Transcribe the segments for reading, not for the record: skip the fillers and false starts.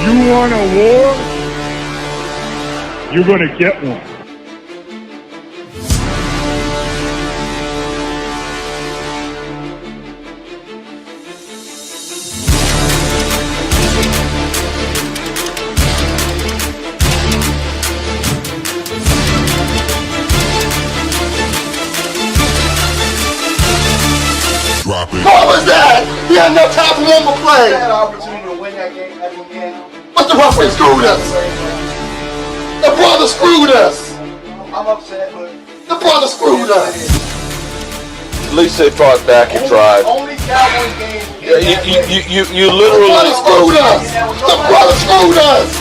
You want a war? You're going to get one. What was that? He had no time for one more play. He had an opportunity to win that game at the end. But the referee screwed us. The brother screwed us. I'm upset, but the brother screwed us. At least they fought back and tried. Only Cowboys game. You literally. The brother screwed us. The brother screwed us.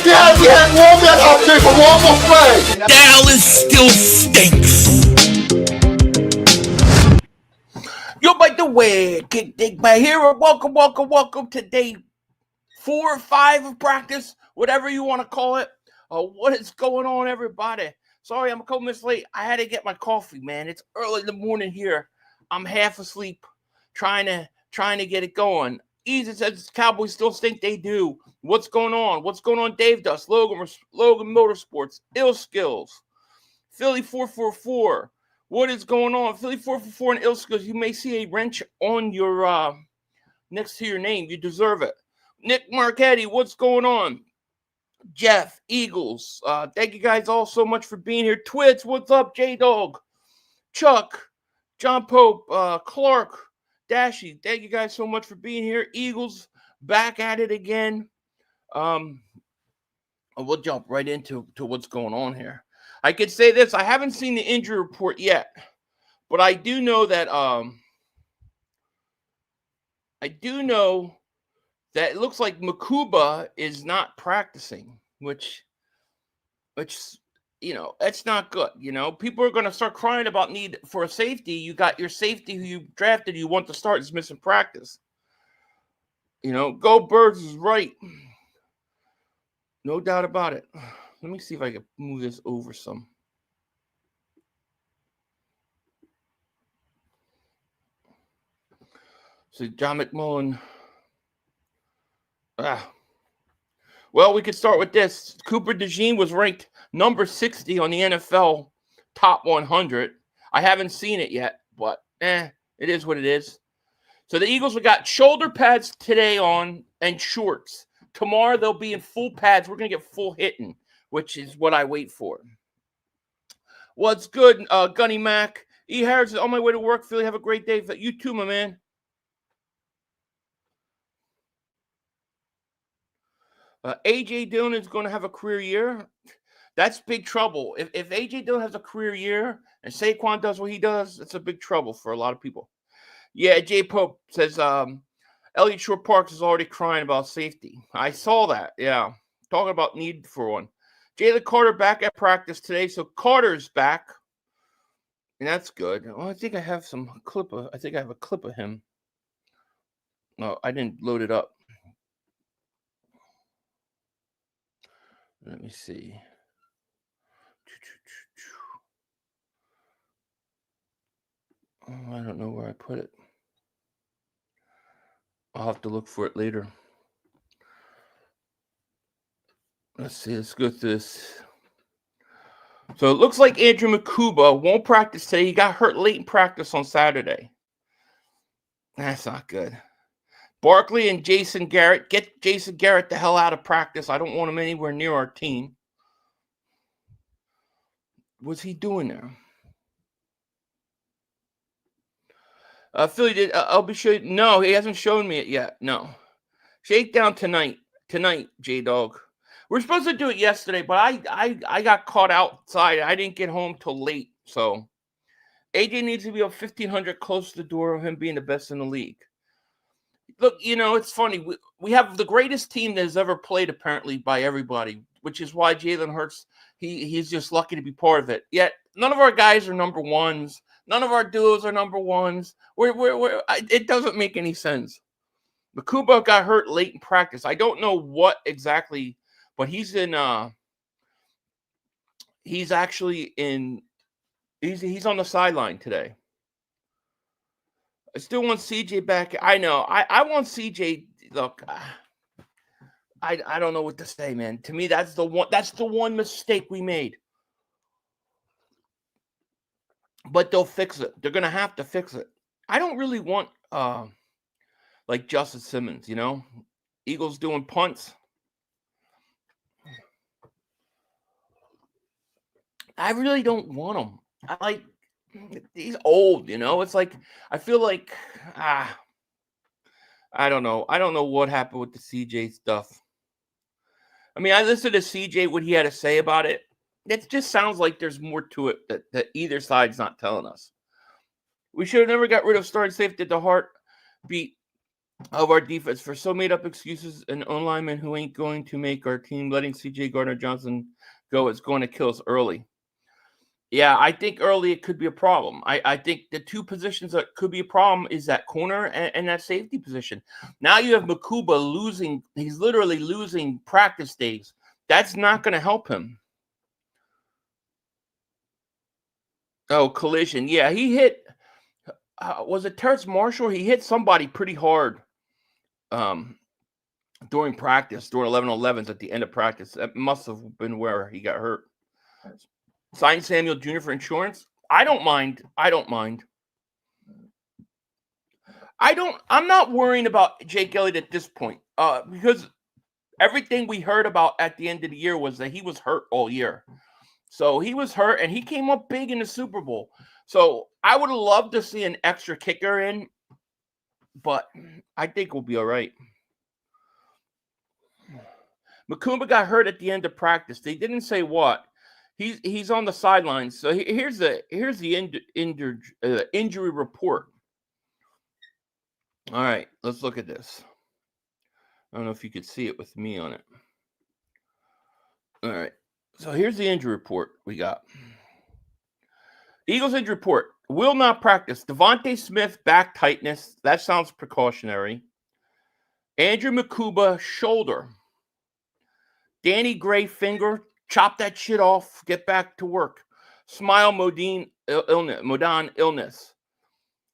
Yeah, we had one man opportunity for one more play. Dallas still stinks. Yo, by the way, kick Dingbat here. Welcome to day 4 or 5 of practice, whatever you want to call it. What is going on, everybody? Sorry, I'm a couple minutes late. I had to get my coffee, man. It's early in the morning here. I'm half asleep, trying to get it going. Easy says Cowboys still stink. They do. What's going on? What's going on? Dave Dust, Logan Motorsports, Ill Skills, Philly 444. What is going on? Philly 444 and Ill Skills. You may see a wrench on your next to your name. You deserve it. Nick Marchetti, what's going on? Jeff, Eagles. Thank you guys all so much for being here. Twits, what's up? J-Dog, Chuck, John Pope, Clark, Dashy. Thank you guys so much for being here. Eagles back at it again. We'll jump right into what's going on here. I could say this. I haven't seen the injury report yet, but I do know that it looks like Makuba is not practicing, which you know, that's not good. You know, people are going to start crying about need for a safety. You got your safety who you drafted, you want to start, is missing practice. You know, Go Birds is right. No doubt about it. Let me see if I can move this over some. So John McMullen. Well, we could start with this. Cooper DeJean was ranked number 60 on the NFL Top 100. I haven't seen it yet, but it is what it is. So the Eagles have got shoulder pads today on and shorts. Tomorrow they'll be in full pads. We're going to get full hitting, which is what I wait for. What's good, Gunny Mac? E. Harris is on my way to work. Philly, have a great day. You too, my man. A.J. Dillon is going to have a career year. That's big trouble. If A.J. Dillon has a career year and Saquon does what he does, it's a big trouble for a lot of people. Yeah, J. Pope says Elliott Shore Parks is already crying about safety. I saw that, yeah. Talking about need for one. Jalen Carter back at practice today, so Carter's back, and that's good. Well, I think I have a clip of him. No, I didn't load it up. Let me see. Oh, I don't know where I put it. I'll have to look for it later. Let's see. Let's go through this. So it looks like Andrew Makuba won't practice today. He got hurt late in practice on Saturday. That's not good. Barkley and Jason Garrett. Get Jason Garrett the hell out of practice. I don't want him anywhere near our team. What's he doing there? Philly did. I'll be sure. No, he hasn't shown me it yet. No. Shakedown tonight. Tonight, J-Dog. We're supposed to do it yesterday, but I got caught outside. I didn't get home till late. So AJ needs to be up 1,500 close to the door of him being the best in the league. Look, you know, it's funny. We have the greatest team that has ever played, apparently, by everybody, which is why Jalen Hurts, he's just lucky to be part of it. Yet, none of our guys are number ones. None of our duos are number ones. It doesn't make any sense. Makuba got hurt late in practice. I don't know what exactly, but he's on the sideline today. I still want CJ back. I know. I want CJ. Look, I don't know what to say, man. To me, that's the one mistake we made. But they'll fix it. They're gonna have to fix it. I don't really want like Justin Simmons, you know? Eagles doing punts. I really don't want him. He's old, you know? It's like I feel like I don't know. I don't know what happened with the CJ stuff. I mean, I listened to CJ, what he had to say about it. It just sounds like there's more to it that either side's not telling us. We should have never got rid of starting safety at the heartbeat of our defense for so made up excuses and own linemen who ain't going to make our team. Letting CJ Gardner-Johnson go is going to kill us early. Yeah, I think early it could be a problem. I think the two positions that could be a problem is that corner and that safety position. Now you have Makuba losing. He's literally losing practice days. That's not going to help him. Oh, collision. Yeah, he hit. Was it Terrence Marshall? He hit somebody pretty hard during practice, during 11-11s at the end of practice. That must have been where he got hurt. Sign Samuel Jr. for insurance. I don't mind. I'm not worrying about Jake Elliott at this point because everything we heard about at the end of the year was that he was hurt all year. So he was hurt, and he came up big in the Super Bowl. So I would love to see an extra kicker in, but I think we'll be all right. Makumba got hurt at the end of practice. They didn't say what. He's on the sidelines. So here's the injury report. All right, let's look at this. I don't know if you could see it with me on it. All right, so here's the injury report we got. Eagles injury report. Will not practice. Devontae Smith, back tightness. That sounds precautionary. Andrew Makuba, shoulder. Danny Gray, finger. Chop that shit off. Get back to work. Smile Modine illness.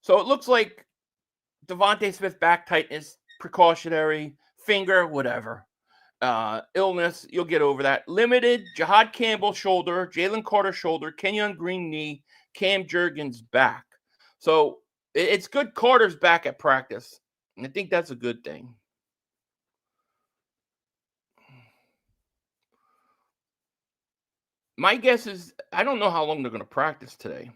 So it looks like Devontae Smith, back tightness, precautionary, finger, whatever. Illness, you'll get over that. Limited, Jahad Campbell, shoulder. Jalen Carter, shoulder. Kenyon Green, knee. Cam Jurgens, back. So it's good Carter's back at practice. I think that's a good thing. My guess is I don't know how long they're going to practice today.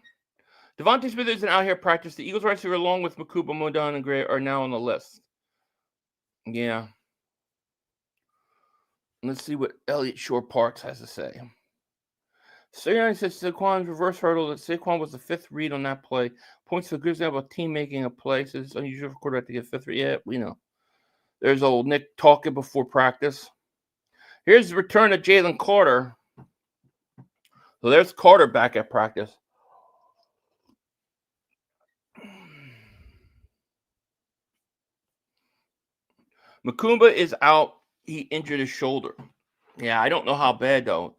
Devontae Smith isn't out here practice. The Eagles receiver, along with Makuba, Modon, and Gray, are now on the list. Yeah. Let's see what Elliott Shore Parks has to say. Sirianni says Saquon's reverse hurdle. That Saquon was the fifth read on that play. Points to a good example of a team making a play. Says it's unusual for quarterback to get fifth read. Yeah, we know. There's old Nick talking before practice. Here's the return of Jalen Carter. So there's Carter back at practice. Makumba is out. He injured his shoulder. Yeah, I don't know how bad though.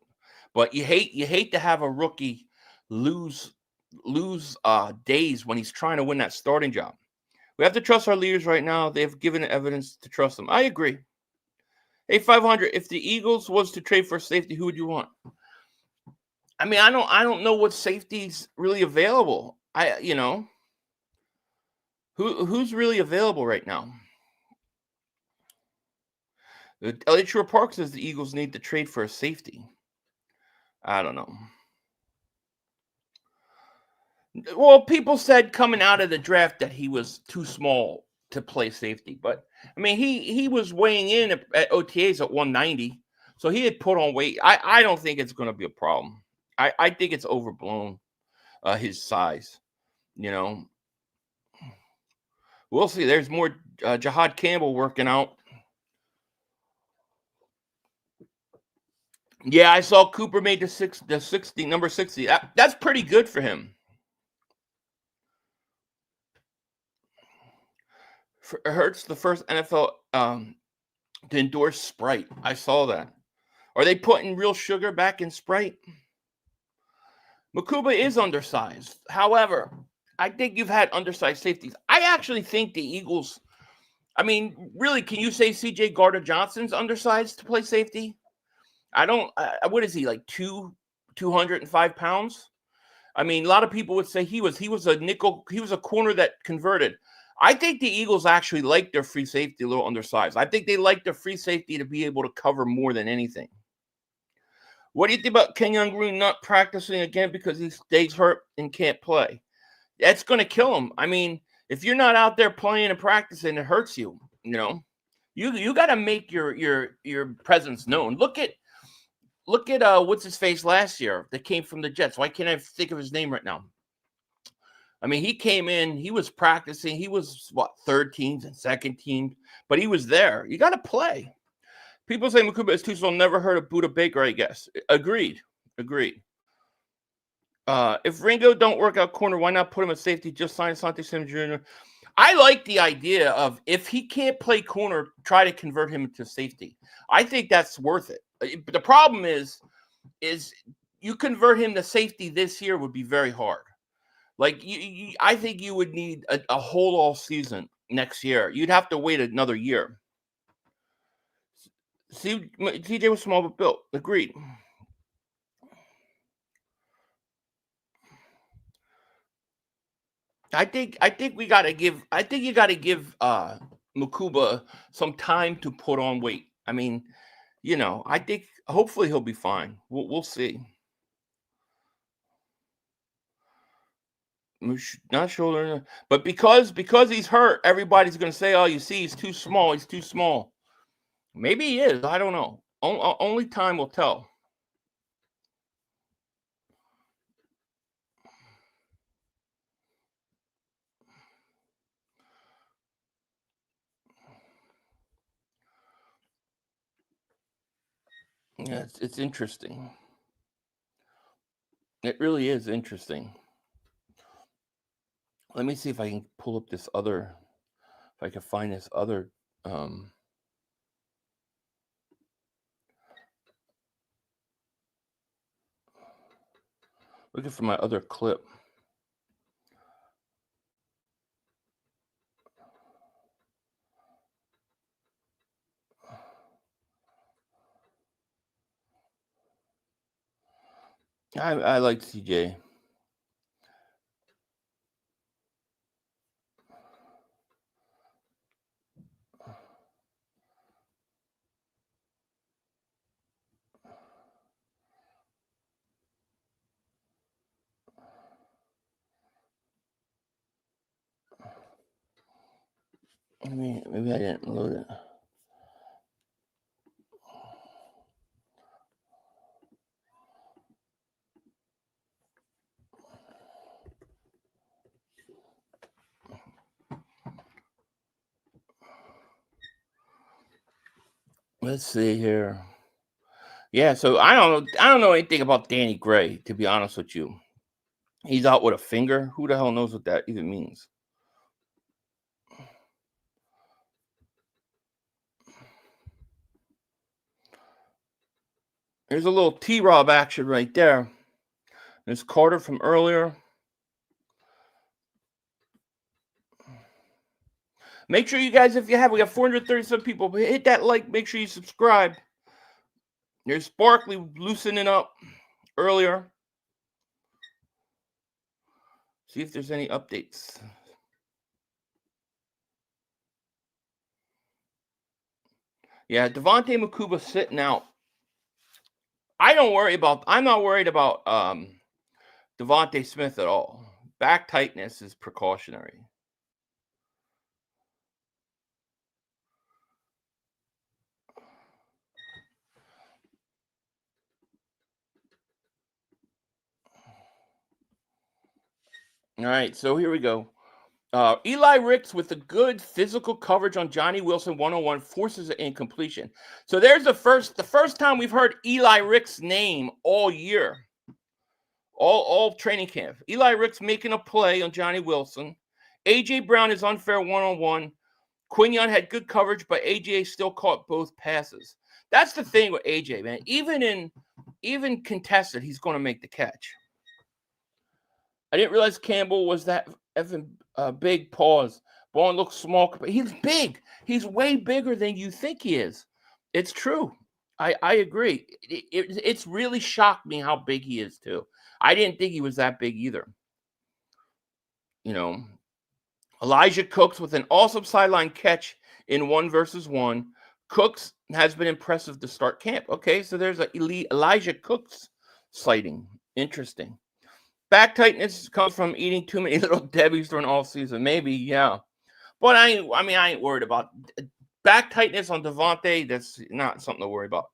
But you hate to have a rookie lose days when he's trying to win that starting job. We have to trust our leaders right now. They've given evidence to trust them. I agree. Hey, 500. If the Eagles was to trade for safety, who would you want? I mean, I don't know what safety's really available. Who's really available right now? Elliott Shore Park says the Eagles need to trade for a safety. I don't know. Well, people said coming out of the draft that he was too small to play safety. But, I mean, he was weighing in at OTAs at 190. So he had put on weight. I don't think it's going to be a problem. I think it's overblown, his size. You know. We'll see. There's more Jahad Campbell working out. Yeah, I saw Cooper made the number 60. That's pretty good for him. Hurts the first NFL to endorse Sprite. I saw that. Are they putting real sugar back in Sprite? Makuba is undersized. However, I think you've had undersized safeties. I actually think the Eagles I mean, really, can you say C.J. Gardner-Johnson's undersized to play safety? I don't. What is he, like 205 pounds? I mean, a lot of people would say he was a nickel. He was a corner that converted. I think the Eagles actually like their free safety a little undersized. I think they like their free safety to be able to cover more than anything. What do you think about Kenyon Green not practicing again because he stays hurt and can't play? That's going to kill him. I mean, if you're not out there playing and practicing, it hurts you. You know, you got to make your presence known. Look at what's his face last year that came from the Jets. Why can't I think of his name right now? I mean, he came in, he was practicing. He was third teams and second teams, but he was there. You got to play. People say Makuba is too slow. Never heard of Buda Baker, I guess. Agreed. If Ringo don't work out corner, why not put him at safety? Just sign Asante Sims Jr. I like the idea of if he can't play corner, try to convert him to safety. I think that's worth it. But the problem is you convert him to safety this year would be very hard. Like I think you would need a whole all season next year. You'd have to wait another year. See, TJ was small but built. Agreed. I think you got to give Makuba some time to put on weight. I mean, I think hopefully he'll be fine. We'll see. Not shoulder, but because he's hurt, everybody's going to say, "Oh, you see, he's too small. He's too small." Maybe he is. I don't know. Only time will tell. Yeah, it's interesting. It really is interesting. Let me see if I can pull up this other, if I can find this other. Looking for my other clip. I like CJ. Maybe I didn't load it. Let's see here. Yeah, so I don't know anything about Danny Gray, to be honest with you. He's out with a finger. Who the hell knows what that even means? There's a little T-Rob action right there. There's Carter from earlier. Make sure you guys, if you have, we got 437 people. Hit that like. Make sure you subscribe. There's Sparkly loosening up earlier. See if there's any updates. Yeah, Devontae Makuba sitting out. I'm not worried about Devontae Smith at all. Back tightness is precautionary. All right, so here we go. Eli Ricks with a good physical coverage on Johnny Wilson 101 forces an incompletion. So there's the first time we've heard Eli Ricks' name all year, all training camp. Eli Ricks making a play on Johnny Wilson. AJ Brown is unfair 1-on-1. Quinion had good coverage, but AJ still caught both passes. That's the thing with AJ, man. Even contested, he's going to make the catch. I didn't realize Campbell was that effing big pause. Bowen looks small, but he's big. He's way bigger than you think he is. It's true. I agree. It's really shocked me how big he is, too. I didn't think he was that big either. You know, Elijah Cooks with an awesome sideline catch in 1-versus-1. Cooks has been impressive to start camp. Okay, so there's a elite Elijah Cooks sighting. Interesting. Back tightness comes from eating too many little Debbies during all season. Maybe, yeah. But I ain't worried about back tightness on Devontae. That's not something to worry about.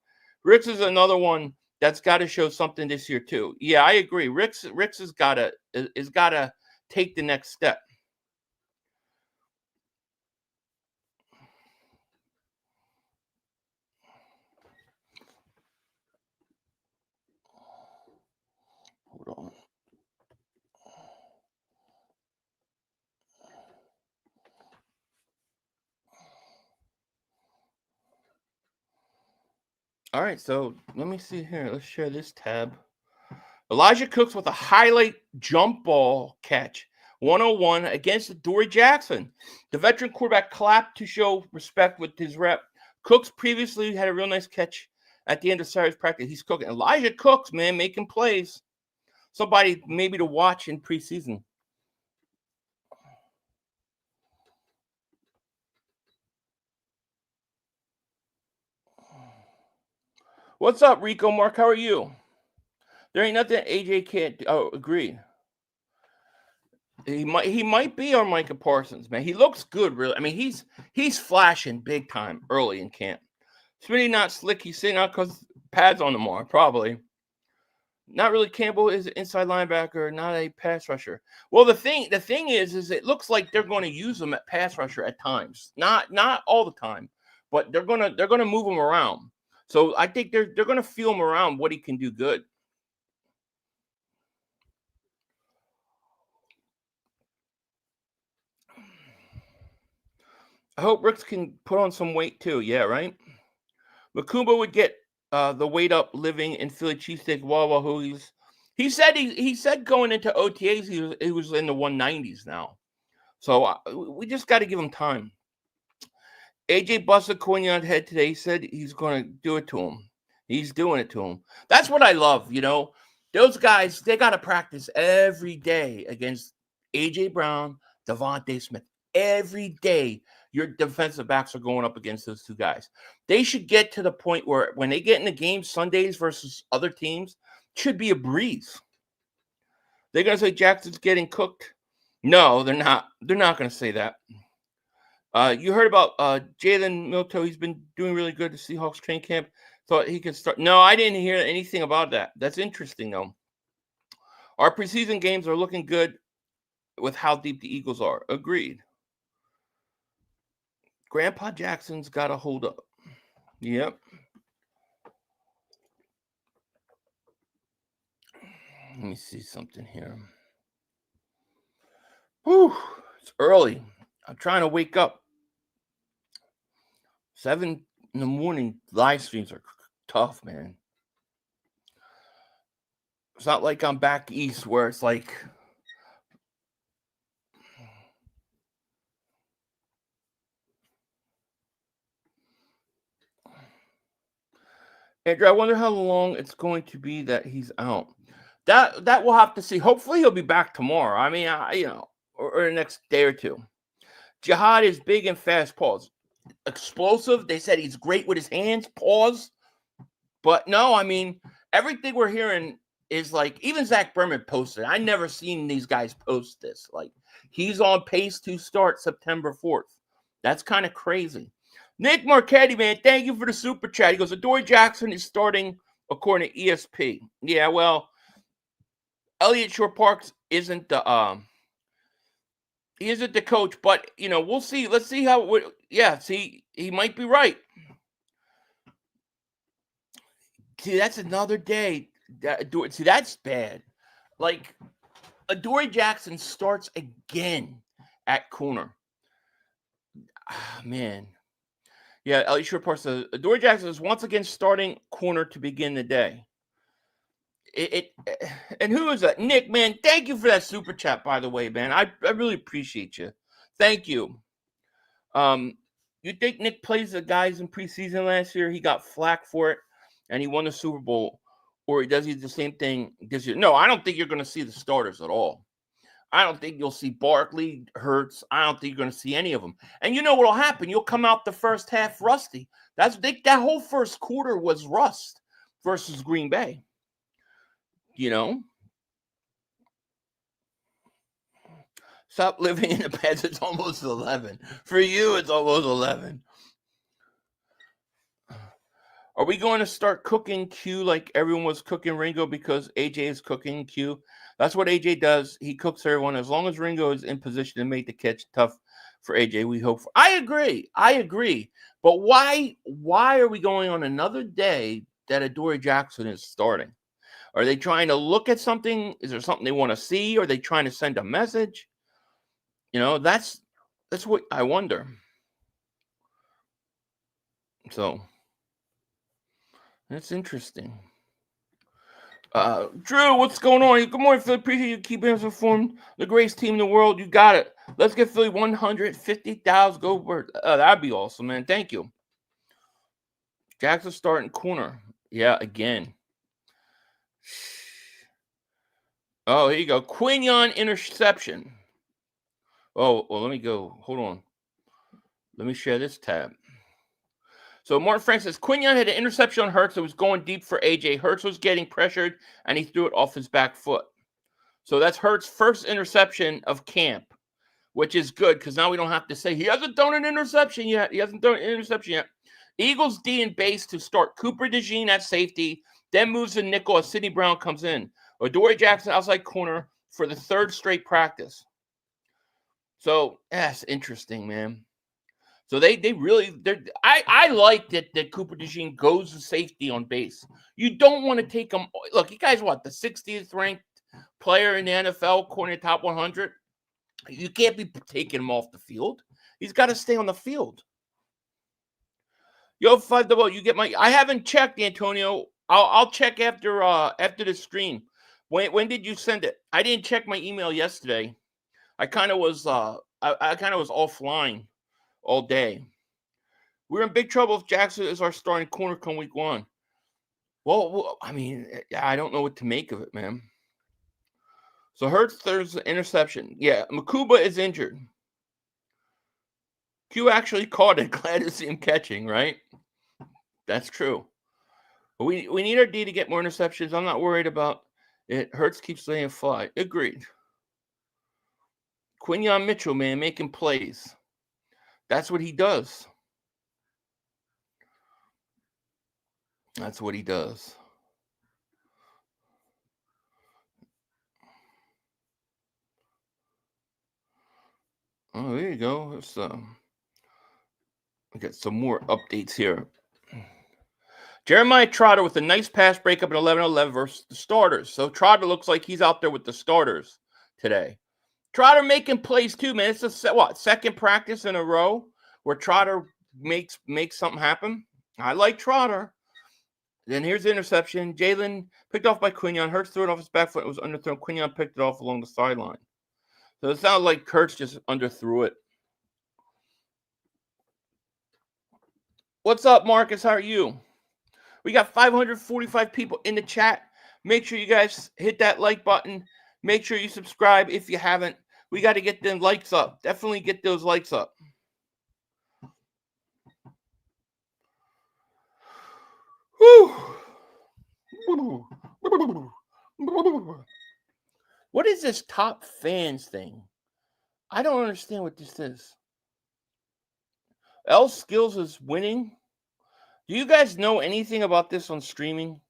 Ricks is another one that's got to show something this year too. Yeah, I agree. Ricks has got to take the next step. Hold on. All right, so let me see here. Let's share this tab. Elijah Cooks with a highlight jump ball catch, 101 against Adoree Jackson. The veteran quarterback clapped to show respect with his rep. Cooks previously had a real nice catch at the end of Saturday's practice. He's cooking. Elijah Cooks, man, making plays. Somebody maybe to watch in preseason. What's up, Rico Mark? How are you? There ain't nothing AJ can't do. Oh, agree. He might be our Micah Parsons, man. He looks good, really. I mean, he's flashing big time early in camp. Smitty not slick. He's sitting out because pads on him more, probably. Not really. Campbell is an inside linebacker, not a pass rusher. Well, the thing is it looks like they're going to use him at pass rusher at times. Not all the time, but they're gonna move him around. So I think they're gonna feel him around what he can do good. I hope Ricks can put on some weight too. Yeah, right. Makumba would get the weight up living in Philly cheesesteak Wawa hoodies. He said going into OTAs he was in the 190s now. So we just got to give him time. AJ busted Courtney on the head today. He said he's going to do it to him. He's doing it to him. That's what I love. You know, those guys, they got to practice every day against AJ Brown, Devontae Smith. Every day your defensive backs are going up against those two guys. They should get to the point where when they get in the game Sundays versus other teams, it should be a breeze. They're going to say Jackson's getting cooked. No, they're not. They're not going to say that. You heard about Jalen Milto. He's been doing really good at Seahawks training camp. Thought he could start. No, I didn't hear anything about that. That's interesting, though. Our preseason games are looking good with how deep the Eagles are. Agreed. Grandpa Jackson's got to hold up. Yep. Let me see something here. Whew, it's early. I'm trying to wake up. 7 in the morning live streams are tough, man. It's not like I'm back east where it's like Andrew, I wonder how long it's going to be that he's out. That we'll have to see. Hopefully he'll be back tomorrow. I mean, or the next day or two. Jihad is big and fast. Pause. Explosive. They said he's great with his hands. Pause. But no, I mean, everything we're hearing is like, even Zach Berman posted. I never seen these guys post this. Like, he's on pace to start September 4th. That's kind of crazy. Nick Marchetti, man, thank you for the super chat. He goes, Adoree Jackson is starting according to ESP. Yeah, well, Elliott Shore-Parks isn't the he isn't the coach, but we'll see. Let's see how it see, he might be right. See, that's another day. See, that's bad. Like, Adoree Jackson starts again at corner. Man. Yeah, Elliot Shore-Parks says Adoree Jackson is once again starting corner to begin the day. And who is that? Nick, man, thank you for that super chat, by the way, man. I really appreciate you. Thank you. You think Nick plays the guys in preseason last year? He got flack for it, and he won the Super Bowl. Or does he do the same thing this year? No, I don't think you're going to see the starters at all. I don't think you'll see Barkley, Hurts. I don't think you're going to see any of them. And you know what will happen? You'll come out the first half rusty. That whole first quarter was rust versus Green Bay. You know? Stop living in the past. It's almost 11. For you, it's almost 11. Are we going to start cooking Q like everyone was cooking Ringo because AJ is cooking Q? That's what AJ does. He cooks everyone. As long as Ringo is in position to make the catch tough for AJ, we hope for. I agree. But why are we going on another day that Adoree Jackson is starting? Are they trying to look at something? Is there something they want to see? Are they trying to send a message? You know, that's what I wonder. So that's interesting. Drew, what's going on? Good morning, Philly. Appreciate you keeping us informed. The greatest team in the world. You got it. Let's get Philly 150,000. Go Birds. That'd be awesome, man. Thank you. Jackson starting corner. Yeah, again. Oh, here you go. Quinion interception. Oh, well, let me go. Hold on. Let me share this tab. So Martin Frank says, Quinion had an interception on Hurts that was going deep for AJ. Hurts was getting pressured, and he threw it off his back foot. So that's Hurts' first interception of camp, which is good because now we don't have to say he hasn't thrown an interception yet. Eagles D and base to start Cooper DeJean at safety, then moves to nickel as Sidney Brown comes in. Adoree Jackson outside corner for the third straight practice. So that's interesting, man. So I like that Cooper DeJean goes to safety on base. You don't want to take him. Look, you guys, what, the 60th ranked player in the NFL, according to top 100? You can't be taking him off the field. He's got to stay on the field. Yo, 5-0, you get my. I haven't checked, Antonio. I'll check after the stream. When did you send it? I didn't check my email yesterday. I kind of was offline all day. We're in big trouble if Jackson is our starting corner come week 1. Well, I mean, I don't know what to make of it, man. So Hurts throws an interception. Yeah, Makuba is injured. Q actually caught it. Glad to see him catching, right? That's true. But we need our D to get more interceptions. I'm not worried about it. Hurts keeps letting it fly. Agreed. Quinion Mitchell, man, making plays. That's what he does. That's what he does. Oh, there you go. Let's get some more updates here. Jeremiah Trotter with a nice pass breakup at 11-11 versus the starters. So Trotter looks like he's out there with the starters today. Trotter making plays too, man. It's second practice in a row where Trotter makes something happen. I like Trotter. Then here's the interception. Jalen picked off by Quinion. Hurts threw it off his back foot. It was underthrown. Quinion picked it off along the sideline. So it sounded like Hurts just underthrew it. What's up, Marcus? How are you? We got 545 people in the chat. Make sure you guys hit that like button. Make sure you subscribe if you haven't. We got to get them likes up. Definitely get those likes up. Whew. What is this top fans thing? I don't understand what this is. L Skills is winning. Do you guys know anything about this on streaming?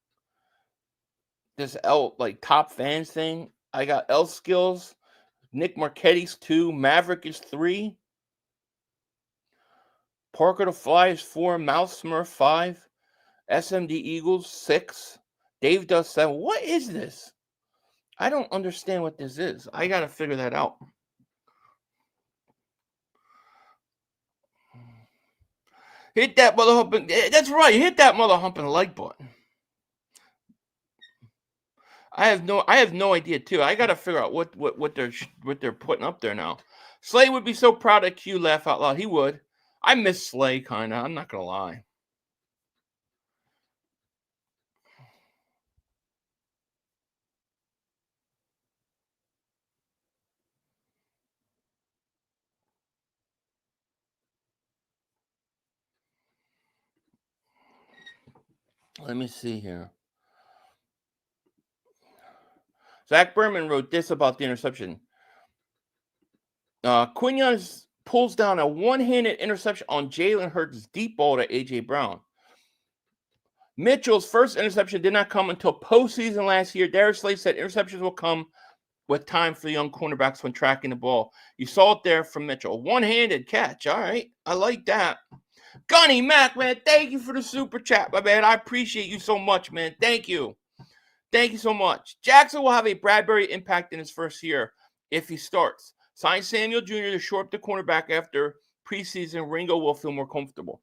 This top fans thing. I got L Skills, Nick Marchetti's 2, Maverick is 3, Parker the Fly is 4, Mouse Smurf 5, SMD Eagles 6, Dave does 7. What is this? I don't understand what this is. I got to figure that out. Hit that mother humping. That's right. Hit that mother humping like button. I have no idea too. I got to figure out what they're putting up there now. Slay would be so proud of Q. Laugh out loud. He would. I miss Slay, kind of. I'm not going to lie. Let me see here. Zach Berman wrote this about the interception. Quinion pulls down a one-handed interception on Jalen Hurts' deep ball to A.J. Brown. Mitchell's first interception did not come until postseason last year. Darius Slay said interceptions will come with time for the young cornerbacks when tracking the ball. You saw it there from Mitchell. One-handed catch. All right. I like that. Gunny Mac, man, thank you for the super chat, my man. I appreciate you so much, man. Thank you. Thank you so much. Jackson will have a Bradbury impact in his first year if he starts. Sign Samuel Jr. to shore up the cornerback after preseason. Ringo will feel more comfortable.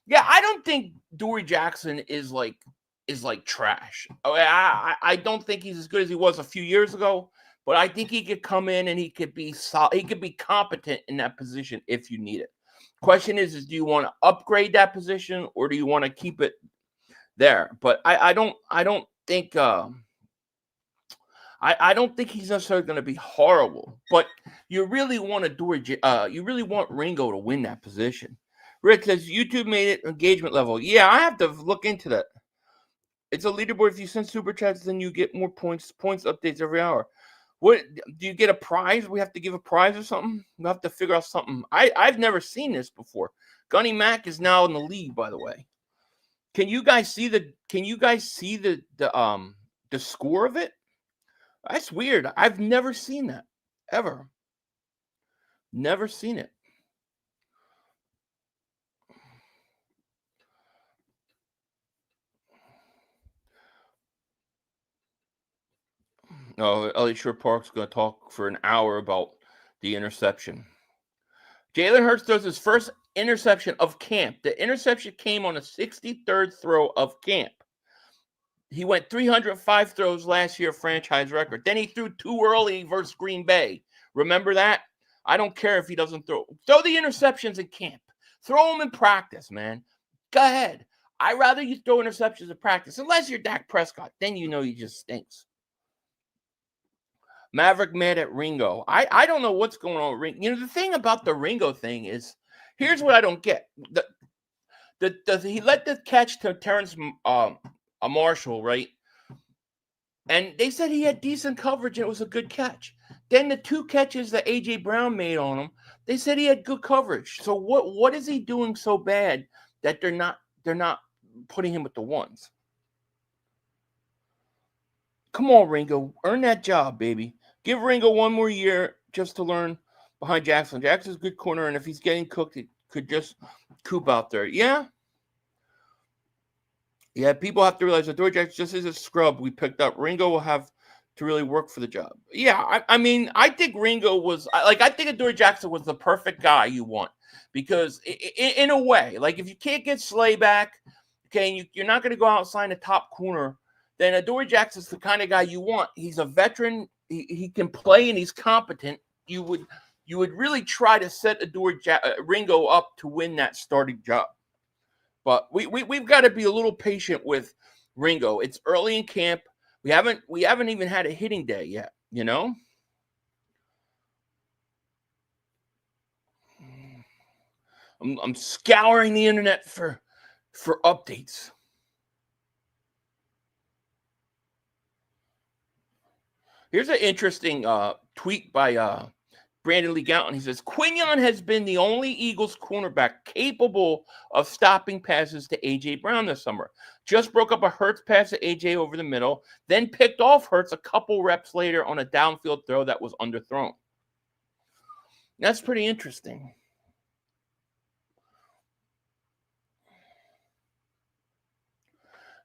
Yeah, I don't think Dory Jackson is like trash. I don't think he's as good as he was a few years ago, but I think he could come in and he could be solid. He could be competent in that position if you need it. Question is do you want to upgrade that position or do you want to keep it there? But I don't think I don't think he's necessarily going to be horrible. But you really want you really want Ringo to win that position. Rick says YouTube made it engagement level. Yeah, I have to look into that. It's a leaderboard. If you send super chats, then you get more points updates every hour. What do you get a prize? We have to give a prize or something? We have to figure out something. I've never seen this before. Gunny Mac is now in the league, by the way. Can you guys see the score of it? That's weird. I've never seen that ever. Never seen it. No, Elliot Shore Park's going to talk for an hour about the interception. Jalen Hurts throws his first interception of camp. The interception came on a 63rd throw of camp. He went 305 throws last year, franchise record. Then he threw too early versus Green Bay. Remember that? I don't care if he doesn't throw. Throw the interceptions in camp. Throw them in practice, man. Go ahead. I'd rather you throw interceptions in practice, unless you're Dak Prescott. Then you know he just stinks. Maverick mad at Ringo. I don't know what's going on with Ringo. You know, the thing about the Ringo thing is, here's what I don't get. He let the catch to Terrence Marshall, right? And they said he had decent coverage and it was a good catch. Then the two catches that A.J. Brown made on him, they said he had good coverage. So what is he doing so bad that they're not putting him with the ones? Come on, Ringo. Earn that job, baby. Give Ringo one more year just to learn behind Jackson. Jackson's a good corner, and if he's getting cooked, he could just coop out there. Yeah. Yeah, people have to realize that Dory Jackson just is a scrub we picked up. Ringo will have to really work for the job. Yeah, I mean, I think Ringo was – I think Dory Jackson was the perfect guy you want because in a way, like if you can't get Slay back, okay, and you're not going to go out and sign a top corner – then Adoree Jackson's the kind of guy you want. He's a veteran. He can play and he's competent. You would really try to set Ringo up to win that starting job. But we've got to be a little patient with Ringo. It's early in camp. We haven't even had a hitting day yet, you know? I'm scouring the internet for updates. Here's an interesting tweet by Brandon Lee Gowton. He says, Quinion has been the only Eagles cornerback capable of stopping passes to A.J. Brown this summer. Just broke up a Hurts pass to A.J. over the middle, then picked off Hurts a couple reps later on a downfield throw that was underthrown. That's pretty interesting.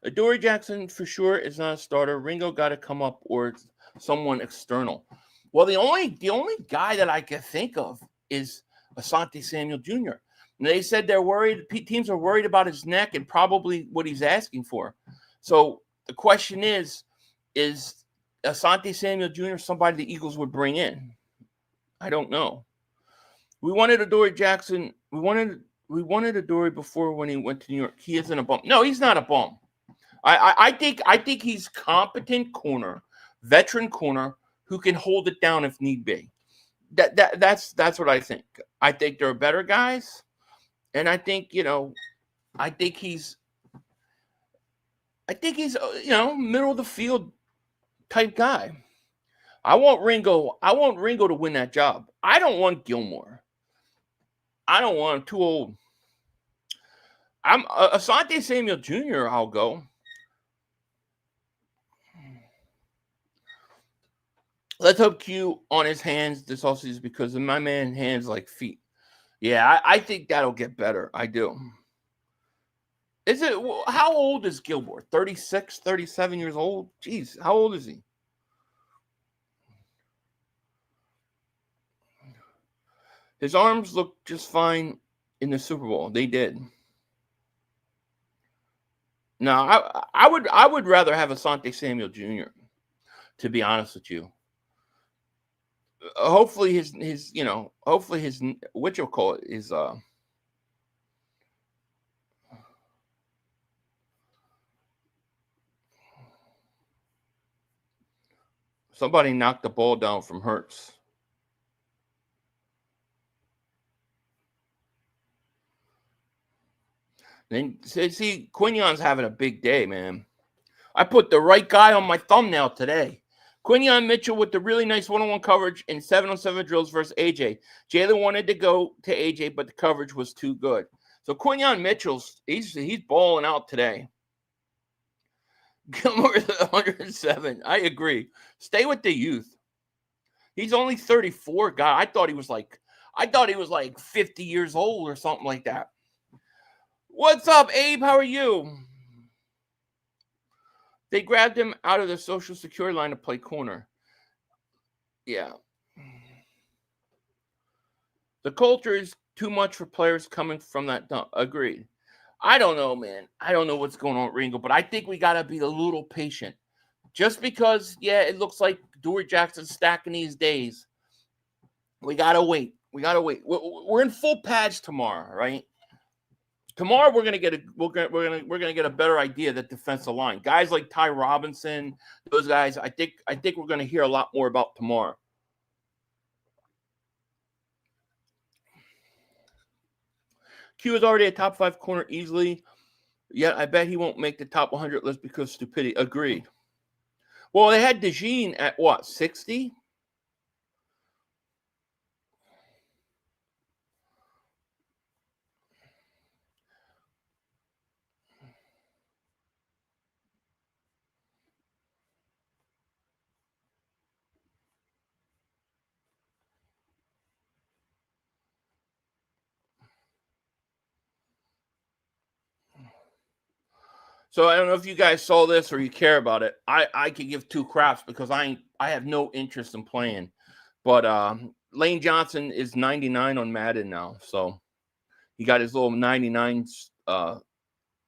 Adoree Jackson for sure is not a starter. Ringo got to come up or someone external. Well, the only guy that I can think of is Asante Samuel Jr. And they said they're worried. Teams are worried about his neck and probably what he's asking for. So the question is Asante Samuel Jr. somebody the Eagles would bring in? I don't know. We wanted Adoree Jackson. We we wanted Adoree before when he went to New York. He isn't a bum. No, he's not a bum. I think he's competent corner, veteran corner who can hold it down if need be. That's what I think. I think there are better guys, and I think he's middle of the field type guy. I want Ringo to win that job. I don't want Gilmore. I don't want him, too old. I'm Asante Samuel Jr. I'll go. Let's hope Q on his hands this offseason because my man hands like feet. Yeah, I think that'll get better. I do. How old is Gilmore? 36, 37 years old? Jeez, how old is he? His arms look just fine in the Super Bowl. They did. No, I would rather have Asante Samuel Jr., to be honest with you. Hopefully his what you'll call it is somebody knocked the ball down from Hurts. Then see Quignon's having a big day, man. I put the right guy on my thumbnail today. Quinyon Mitchell with the really nice one-on-one coverage in 7-on-7 drills versus AJ. Jalen wanted to go to AJ, but the coverage was too good. So Quinyon Mitchell's he's balling out today. Gilmore is 107. I agree. Stay with the youth. He's only 34, guy. I thought he was like 50 years old or something like that. What's up, Abe? How are you? They grabbed him out of the Social Security line to play corner. Yeah. The culture is too much for players coming from that dump. Agreed. I don't know, man. I don't know what's going on with Ringo, but I think we got to be a little patient. Just because, it looks like Adoree Jackson's stacking these days. We got to wait. We're in full pads tomorrow, right? Tomorrow we're gonna get a better idea of the defensive line. Guys like Ty Robinson, those guys, I think we're gonna hear a lot more about tomorrow. Q is already a top 5 corner easily. Yet I bet he won't make the top 100 list because of stupidity. Agreed. Well, they had DeJean at what, 60? So I don't know if you guys saw this or you care about it. I could give 2 craps because I have no interest in playing. But Lane Johnson is 99 on Madden now. So he got his little 99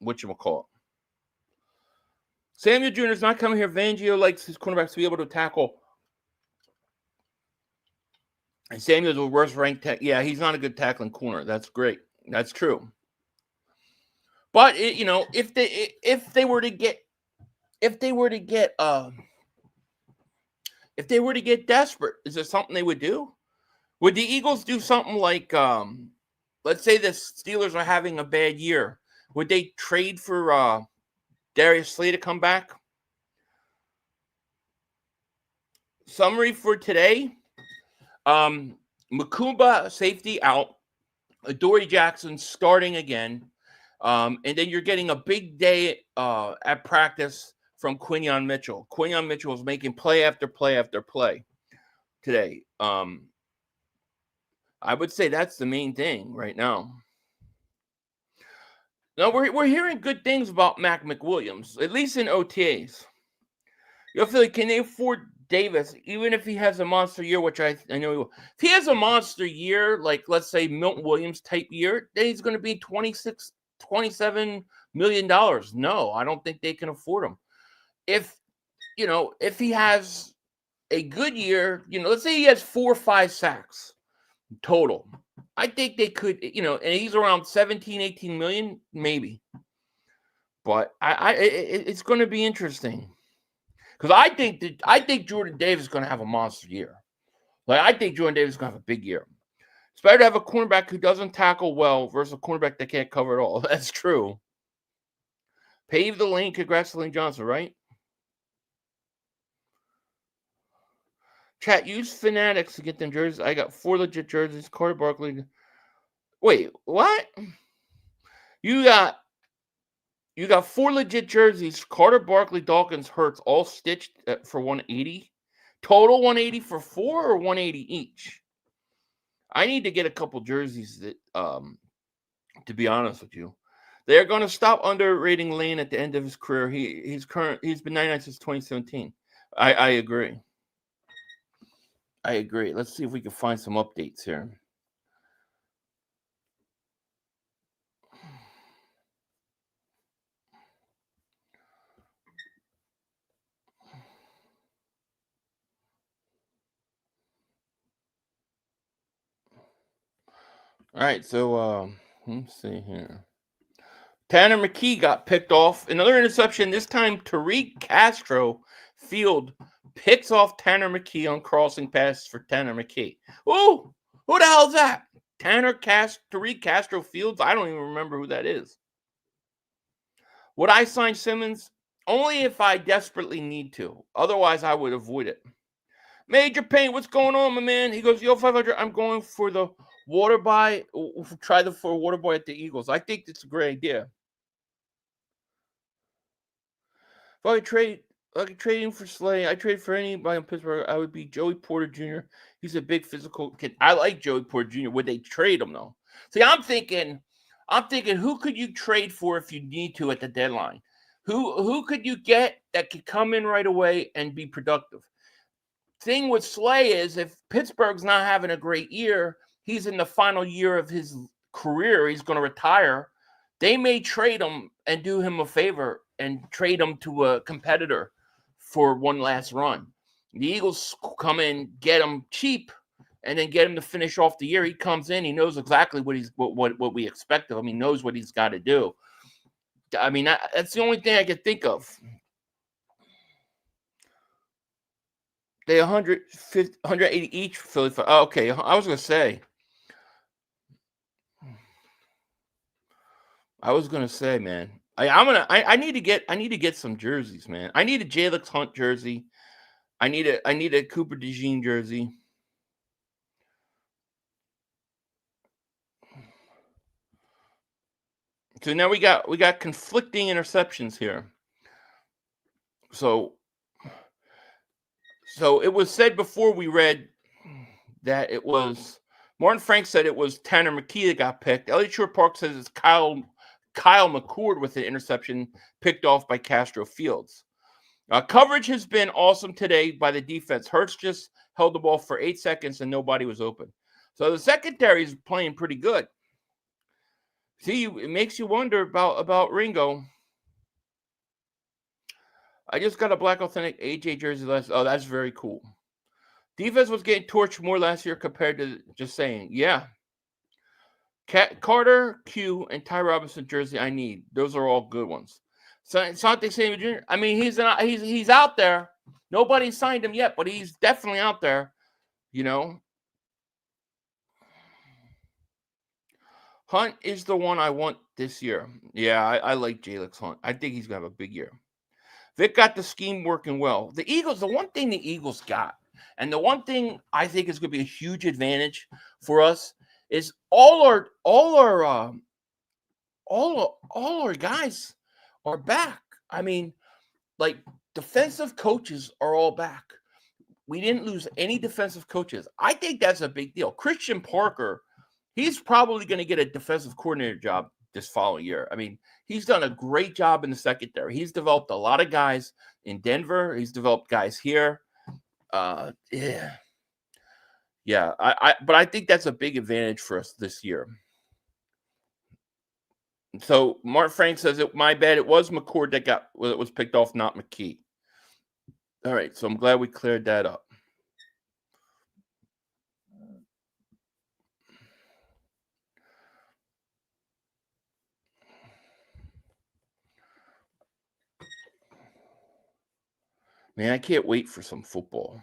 whatchamacallit. Samuel Jr. is not coming here. Fangio likes his cornerbacks to be able to tackle. And Samuel's the worst ranked yeah, he's not a good tackling corner. That's great. That's true. But if they were to get desperate, is there something they would do? Would the Eagles do something like let's say the Steelers are having a bad year? Would they trade for Darius Slay to come back? Summary for today. Makumba safety out. Adoree Jackson starting again. And then you're getting a big day at practice from Quinyon Mitchell. Quinyon Mitchell is making play after play after play today. I would say that's the main thing right now. Now we're hearing good things about Mac McWilliams, at least in OTAs. You feel like, can they afford Davis, even if he has a monster year, which I know he will. If he has a monster year, like let's say Milton Williams type year, then he's going to be $27 million. No, I don't think they can afford him. If he has a good year, let's say he has 4 or 5 sacks total. I think they could, and he's around 17, 18 million, maybe. But it's going to be interesting because I think Jordan Davis is going to have a monster year. Like I think Jordan Davis is going to have a big year. It's better to have a cornerback who doesn't tackle well versus a cornerback that can't cover it all. That's true. Pave the lane. Congrats to Lane Johnson, right? Chat, use Fanatics to get them jerseys. I got 4 legit jerseys. Carter Barkley. Wait, what? You got 4 legit jerseys. Carter Barkley, Dawkins, Hurts, all stitched for 180. Total 180 for 4 or 180 each? I need to get a couple jerseys that, to be honest with you. They're going to stop underrating Lane at the end of his career. He's been 99 since 2017. I agree. I agree. Let's see if we can find some updates here. All right, so let's see here. Tanner McKee got picked off. Another interception. This time, Tariq Castro Field picks off Tanner McKee on crossing pass for Tanner McKee. Ooh, who the hell's that? Tariq Castro Fields? I don't even remember who that is. Would I sign Simmons? Only if I desperately need to. Otherwise, I would avoid it. Major Pain, what's going on, my man? He goes, yo, 500, I'm going for the water boy. Try for a water boy at the Eagles. I think that's a great idea. If I could trade him for Slay, I trade for anybody in Pittsburgh, I would be Joey Porter Jr. He's a big physical kid. I like Joey Porter Jr. Would they trade him, though? See, I'm thinking, who could you trade for if you need to at the deadline? Who could you get that could come in right away and be productive? Thing with Slay is if Pittsburgh's not having a great year, he's in the final year of his career, he's going to retire. They may trade him and do him a favor and trade him to a competitor for one last run. The Eagles come in, get him cheap, and then get him to finish off the year. He comes in, he knows exactly what we expect of him. He knows what he's got to do. I mean, that's the only thing I can think of. They 180 each for Philly. Oh, okay, I was gonna say, man. I need to get some jerseys, man. I need a Jalen Hunt jersey. I need a Cooper DeJean jersey. So now we got conflicting interceptions here. So it was said before we read that it was Martin Frank said it was Tanner McKee that got picked. Elliot Shore Park says it's Kyle McCord with an interception picked off by Castro Fields. Coverage has been awesome today by the defense. Hurts just held the ball for 8 seconds and nobody was open. So the secondary is playing pretty good. See, it makes you wonder about Ringo. I just got a black authentic AJ jersey last. Oh, that's very cool. Defense was getting torched more last year compared to just saying. Yeah. Carter, Q, and Ty Robinson jersey I need. Those are all good ones. Sante Samuel Jr. I mean, he's out there. Nobody signed him yet, but he's definitely out there. You know. Hunt is the one I want this year. Yeah, I like Jalen Hunt. I think he's going to have a big year. Vic got the scheme working well. The Eagles, the one thing the Eagles got, and the one thing I think is going to be a huge advantage for us is all our guys are back. I mean, like defensive coaches are all back. We didn't lose any defensive coaches. I think that's a big deal. Christian Parker, he's probably going to get a defensive coordinator job this following year. I mean, he's done a great job in the secondary. He's developed a lot of guys in Denver. He's developed guys here. But I think that's a big advantage for us this year. So Mark Frank says my bad. It was McCord that was picked off, not McKee. All right, so I'm glad we cleared that up. Man, I can't wait for some football.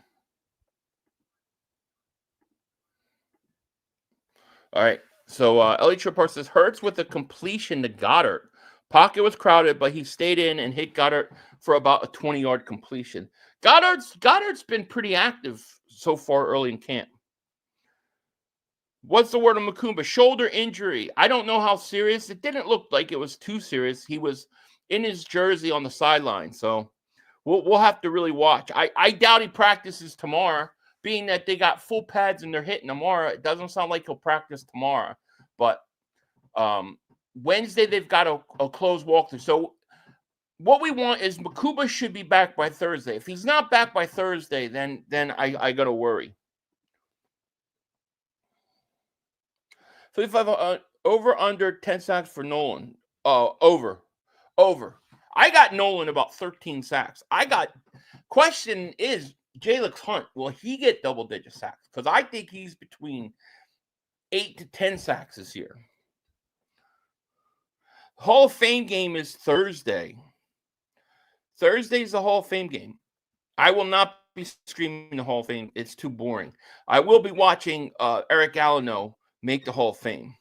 All right. So Elliot Report says Hurts with a completion to Goddard. Pocket was crowded, but he stayed in and hit Goddard for about a 20-yard completion. Goddard's been pretty active so far early in camp. What's the word on Makumba? Shoulder injury. I don't know how serious. It didn't look like it was too serious. He was in his jersey on the sideline, so we'll have to really watch. I doubt he practices tomorrow, being that they got full pads and they're hitting tomorrow. It doesn't sound like he'll practice tomorrow, but Wednesday they've got a closed walkthrough. So what we want is Makuba should be back by Thursday. If he's not back by Thursday, then I got to worry. 35 over under 10 sacks for Nolan. Over. I got Nolan about 13 sacks. Question is Jalen Hunt, will he get double-digit sacks? Because I think he's between 8 to 10 sacks this year. Hall of Fame game is Thursday. Thursday's the Hall of Fame game. I will not be screaming the Hall of Fame. It's too boring. I will be watching Eric Allen make the Hall of Fame.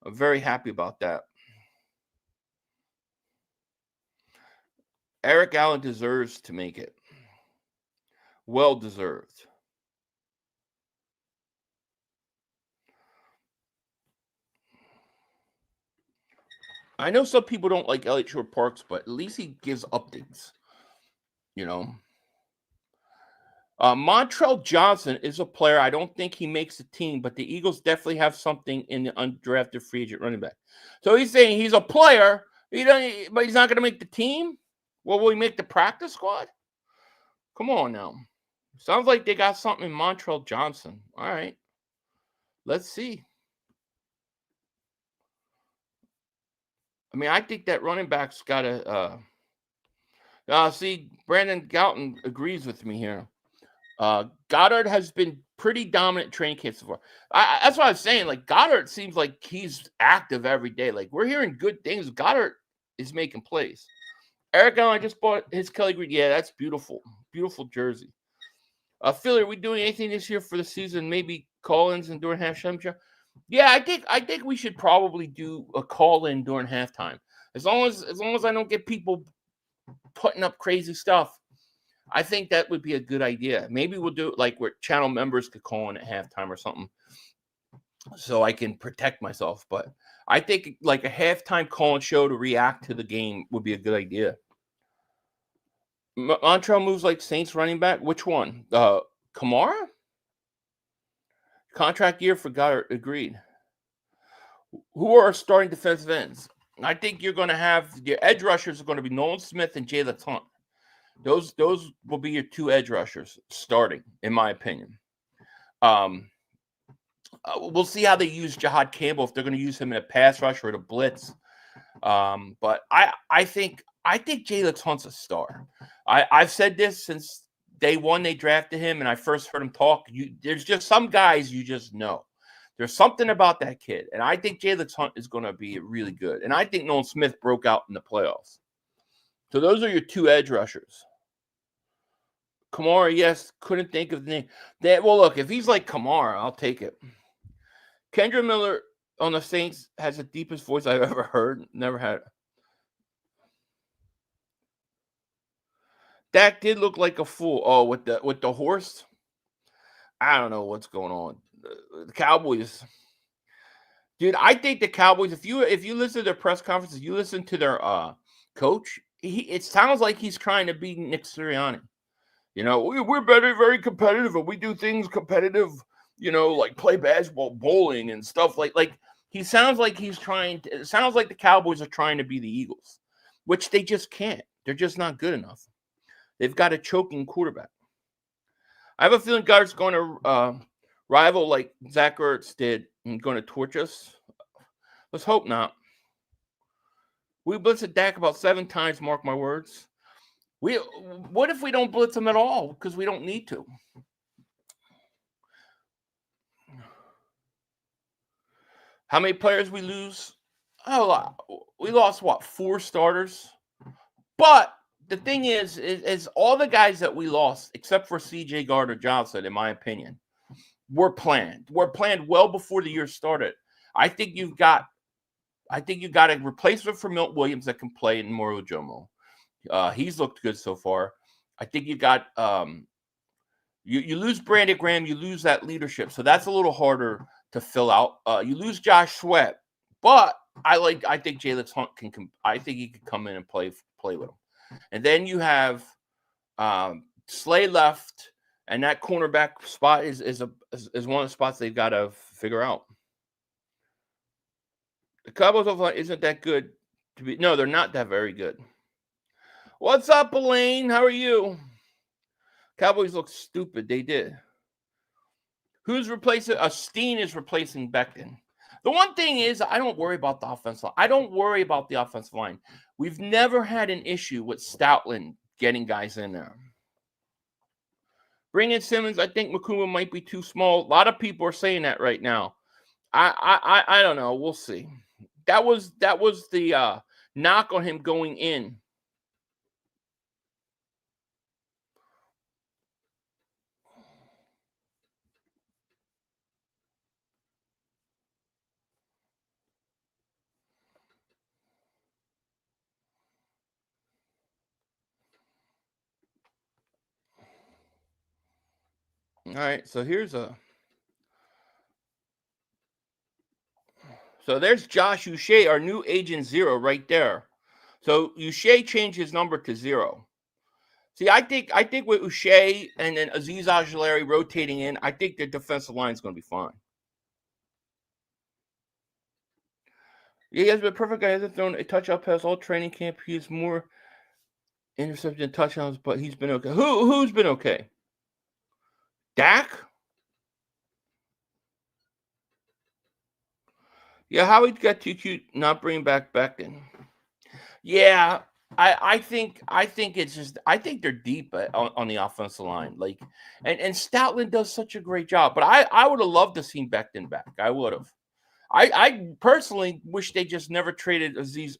I'm very happy about that. Eric Allen deserves to make it. Well deserved. I know some people don't like Elliott Shore Parks, but at least he gives updates. You know. Montrell Johnson is a player. I don't think he makes the team, but the Eagles definitely have something in the undrafted free agent running back. So he's saying he's a player, but he's not going to make the team? Well, will he make the practice squad? Come on now. Sounds like they got something in Montrell Johnson. All right. Let's see. I mean, I think that running back's got to see, Brandon Galton agrees with me here. Goddard has been pretty dominant training camp so far. That's what I was saying. Like, Goddard seems like he's active every day. Like, we're hearing good things. Goddard is making plays. Eric Allen just bought his Kelly Green. Yeah, that's beautiful. Beautiful jersey. Philly, are we doing anything this year for the season? Maybe call-ins and during halftime show? Yeah, I think we should probably do a call-in during halftime. As long as I don't get people putting up crazy stuff, I think that would be a good idea. Maybe we'll do it like where channel members could call in at halftime or something, so I can protect myself. But I think like a halftime call-in show to react to the game would be a good idea. Montrell moves like Saints running back. Which one? Kamara? Contract year for Goddard. Agreed. Who are our starting defensive ends? I think you're going to have your edge rushers are going to be Nolan Smith and Jalen Hunt. Those will be your two edge rushers starting, in my opinion. We'll see how they use Jahad Campbell, if they're going to use him in a pass rush or in a blitz. But I think Jalen Hunt's a star. I've said this since day one they drafted him, and I first heard him talk. There's just some guys you just know. There's something about that kid, and I think Jalen Hunt is going to be really good. And I think Nolan Smith broke out in the playoffs. So those are your two edge rushers. Kamara, yes, couldn't think of the name. Well, look, if he's like Kamara, I'll take it. Kendra Miller on the Saints has the deepest voice I've ever heard. Never had it. Dak did look like a fool. Oh, with the horse? I don't know what's going on. The Cowboys. Dude, I think the Cowboys, if you listen to their press conferences, you listen to their coach, it sounds like he's trying to be Nick Sirianni. You know, we're very, very competitive, and we do things competitive, you know, like play basketball, bowling, and stuff like he sounds like he's trying to. It sounds like the Cowboys are trying to be the Eagles, which they just can't. They're just not good enough. They've got a choking quarterback. I have a feeling Goddard's going to rival like Zach Ertz did and going to torch us. Let's hope not. We blitzed Dak about 7 times, mark my words. What if we don't blitz him at all? Because we don't need to. How many players we lose? Oh, we lost, 4 starters? But the thing is all the guys that we lost, except for C.J. Gardner-Johnson, in my opinion, were planned. Were planned well before the year started. I think you got a replacement for Milt Williams that can play in Moro Jomo. He's looked good so far. I think you got you lose Brandon Graham, you lose that leadership, so that's a little harder to fill out. You lose Josh Sweat, but I think Jalen Hunt can. I think he could come in and play with him. And then you have Slay left, and that cornerback spot is one of the spots they've got to figure out. The Cowboys offense isn't that good to be. No, they're not that very good. What's up, Elaine? How are you? Cowboys look stupid. They did. Who's replacing? Steen is replacing Becton. The one thing is, I don't worry about the offensive line. I don't worry about the offensive line. We've never had an issue with Stoutland getting guys in there. Bring in Simmons. I think Makuma might be too small. A lot of people are saying that right now. I don't know. We'll see. That was the knock on him going in. All right, so there's Josh Uche, our new agent 0 right there. So Uche changed his number to 0. See, I think with Uche and then Azeez Ojulari rotating in, I think the defensive line is going to be fine. He has been perfect. He hasn't thrown a touchdown pass all training camp. He has more interceptions than touchdowns, but he's been okay. Who's been okay? Dak? Yeah, Howie got too cute not bringing back Becton. Yeah, I think it's just I think they're deep on the offensive line. Like, and Stoutland does such a great job. But I would have loved to see Becton back. I would have. I personally wish they just never traded Azeez.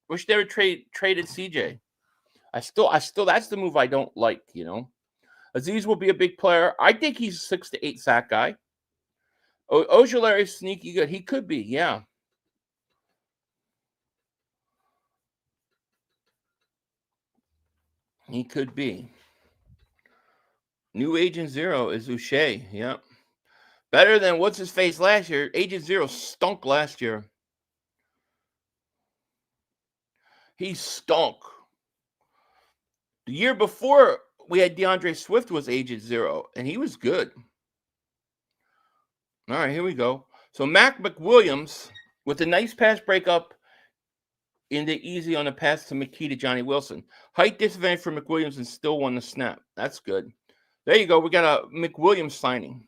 Wish they would traded CJ. I still that's the move I don't like. You know, Azeez will be a big player. I think he's a 6 to 8 sack guy. Ojulari is sneaky good. He could be, yeah. He could be. New Agent 0 is Uche. Yep. Better than what's his face last year. Agent 0 stunk last year. He stunk. The year before, we had DeAndre Swift was Agent 0, and he was good. All right, here we go. So Mac McWilliams with a nice pass breakup in the easy on the pass to McKee to Johnny Wilson. Height disadvantage for McWilliams and still won the snap. That's good. There you go. We got a McWilliams signing.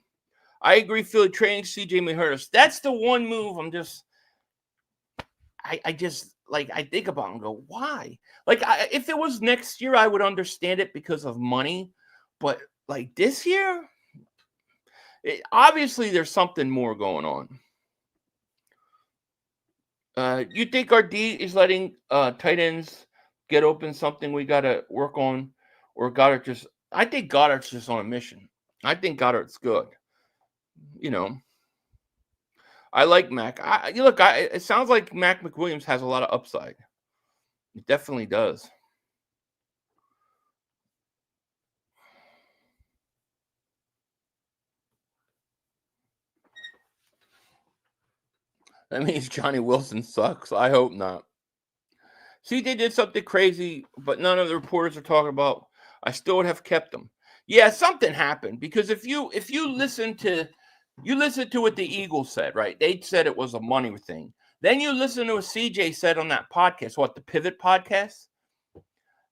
I agree. Philly trading CJ may hurt us. That's the one move I'm just I just like I think about it and go, why? Like if it was next year, I would understand it because of money. But like this year, obviously there's something more going on. You think our D is letting tight ends get open, something we got to work on? Or Goddard just – I think Goddard's just on a mission. I think Goddard's good. You know, I like Mac. It sounds like Mac McWilliams has a lot of upside. It definitely does. That means Johnny Wilson sucks. I hope not. CJ did something crazy, but none of the reporters are talking about. I still would have kept him. Yeah, something happened because if you listen to what the Eagles said, right? They said it was a money thing. Then you listen to what CJ said on that podcast, the Pivot podcast.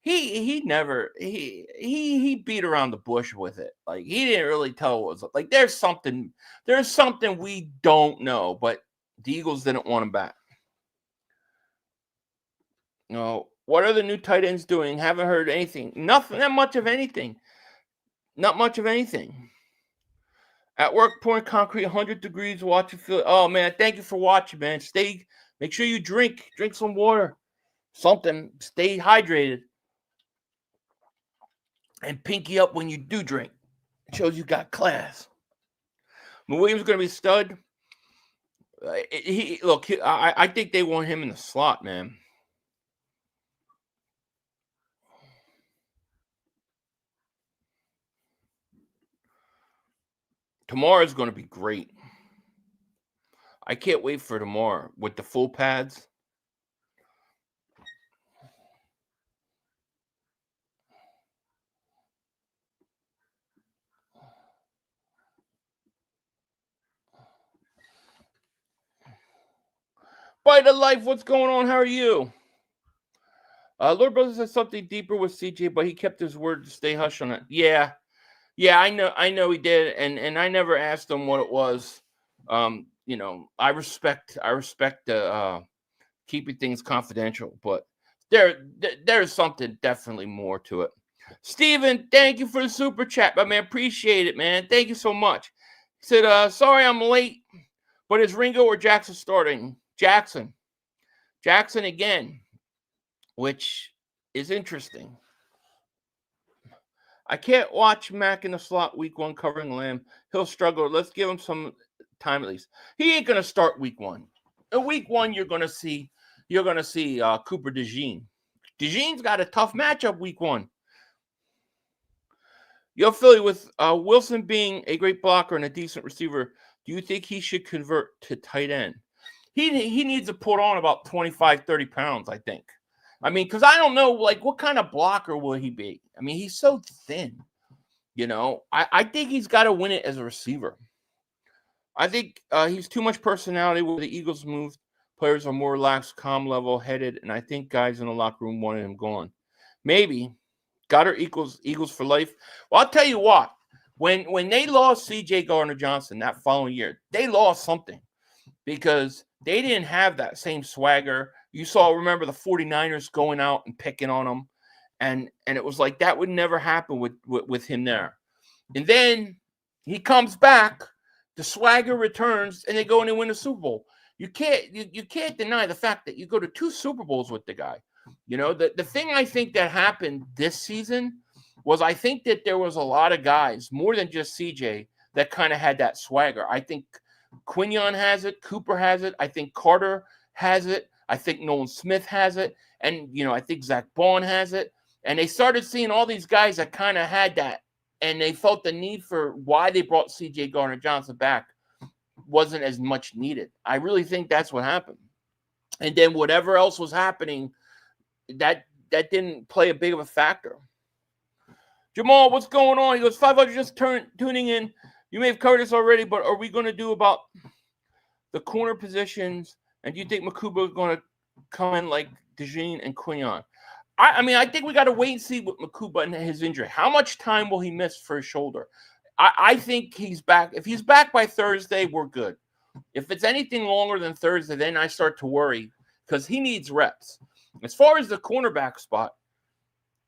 He beat around the bush with it. Like he didn't really tell what was like. There's something we don't know, but the Eagles didn't want him back. No, what are the new tight ends doing? Haven't heard anything. Nothing. Not much of anything. Not much of anything. At work, pouring concrete, 100 degrees, watching field. Oh, man, thank you for watching, man. Make sure you drink some water. Something. Stay hydrated. and pinky up when you do drink. It shows you got class. Williams going to be stud. I think they want him in the slot, man. Tomorrow's going to be great. I can't wait for tomorrow with the full pads. Bite of life, what's going on? How are you? Lord Brothers said something deeper with CJ, but he kept his word to stay hush on it. Yeah, I know he did, and I never asked him what it was. You know, I respect the keeping things confidential, but there's something definitely more to it. Steven, thank you for the super chat, my man. Appreciate it, man. Thank you so much. He said, sorry I'm late, but is Ringo or Jackson starting? Jackson again, which is interesting. I can't watch Mac in the slot week 1 covering Lamb. He'll struggle. Let's give him some time at least. He ain't gonna start week 1. In week 1, you're gonna see Cooper DeJean. DeJean's got a tough matchup week 1. Yo, Philly, with Wilson being a great blocker and a decent receiver, do you think he should convert to tight end? He needs to put on about 25, 30 pounds, I think. I mean, because I don't know, like, what kind of blocker will he be? I mean, he's so thin. You know, I think he's got to win it as a receiver. I think he's too much personality where the Eagles moved. Players are more relaxed, calm, level-headed, and I think guys in the locker room wanted him gone. Maybe. Goddard equals Eagles for life. Well, I'll tell you what. When they lost C.J. Gardner-Johnson that following year, they lost something because they didn't have that same swagger. You remember the 49ers going out and picking on them, and it was like that would never happen with him there. And then he comes back, the swagger returns, and they go in and win a Super Bowl. You can't deny the fact that you go to 2 Super Bowls with the guy. You know, the thing I think that happened this season was I think that there was a lot of guys, more than just CJ, that kind of had that swagger. I think Quinion has it. Cooper has it. I think Carter has it. I think Nolan Smith has it. And, you know, I think Zach Bond has it. And they started seeing all these guys that kind of had that. And they felt the need for why they brought C.J. Gardner-Johnson back wasn't as much needed. I really think that's what happened. And then whatever else was happening, that didn't play a big of a factor. Jamal, what's going on? He goes, 500 just tuning in. You may have covered this already, but are we going to do about the corner positions? And do you think Makuba is going to come in like DeJean and Quinion? I mean, I think we got to wait and see with Makuba and his injury. How much time will he miss for his shoulder? I think he's back. If he's back by Thursday, we're good. If it's anything longer than Thursday, then I start to worry because he needs reps. As far as the cornerback spot,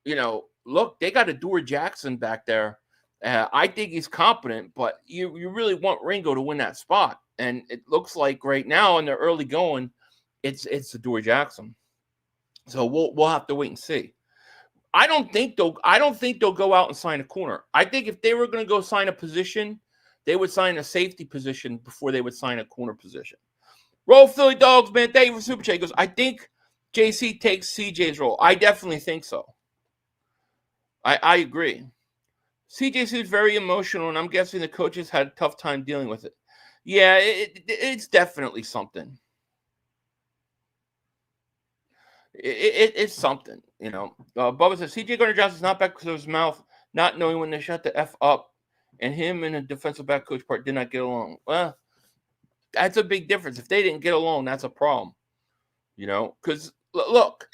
you know, look, they got Adoree Jackson back there. I think he's competent, but you really want Ringo to win that spot. And it looks like right now in the early going, it's Adoree Jackson. So we'll have to wait and see. I don't think they'll go out and sign a corner. I think if they were going to go sign a position, they would sign a safety position before they would sign a corner position. Roll Philly Dogs, man. Thank you for Super Chat. He goes, I think JC takes CJ's role. I definitely think so. I agree. CJ seems very emotional, and I'm guessing the coaches had a tough time dealing with it. Yeah, it's definitely something. It's something, you know. Bubba says CJ Gardner-Johnson's not back because of his mouth, not knowing when to shut the F up, and him and the defensive back coach part did not get along. Well, that's a big difference. If they didn't get along, that's a problem, you know. Because look,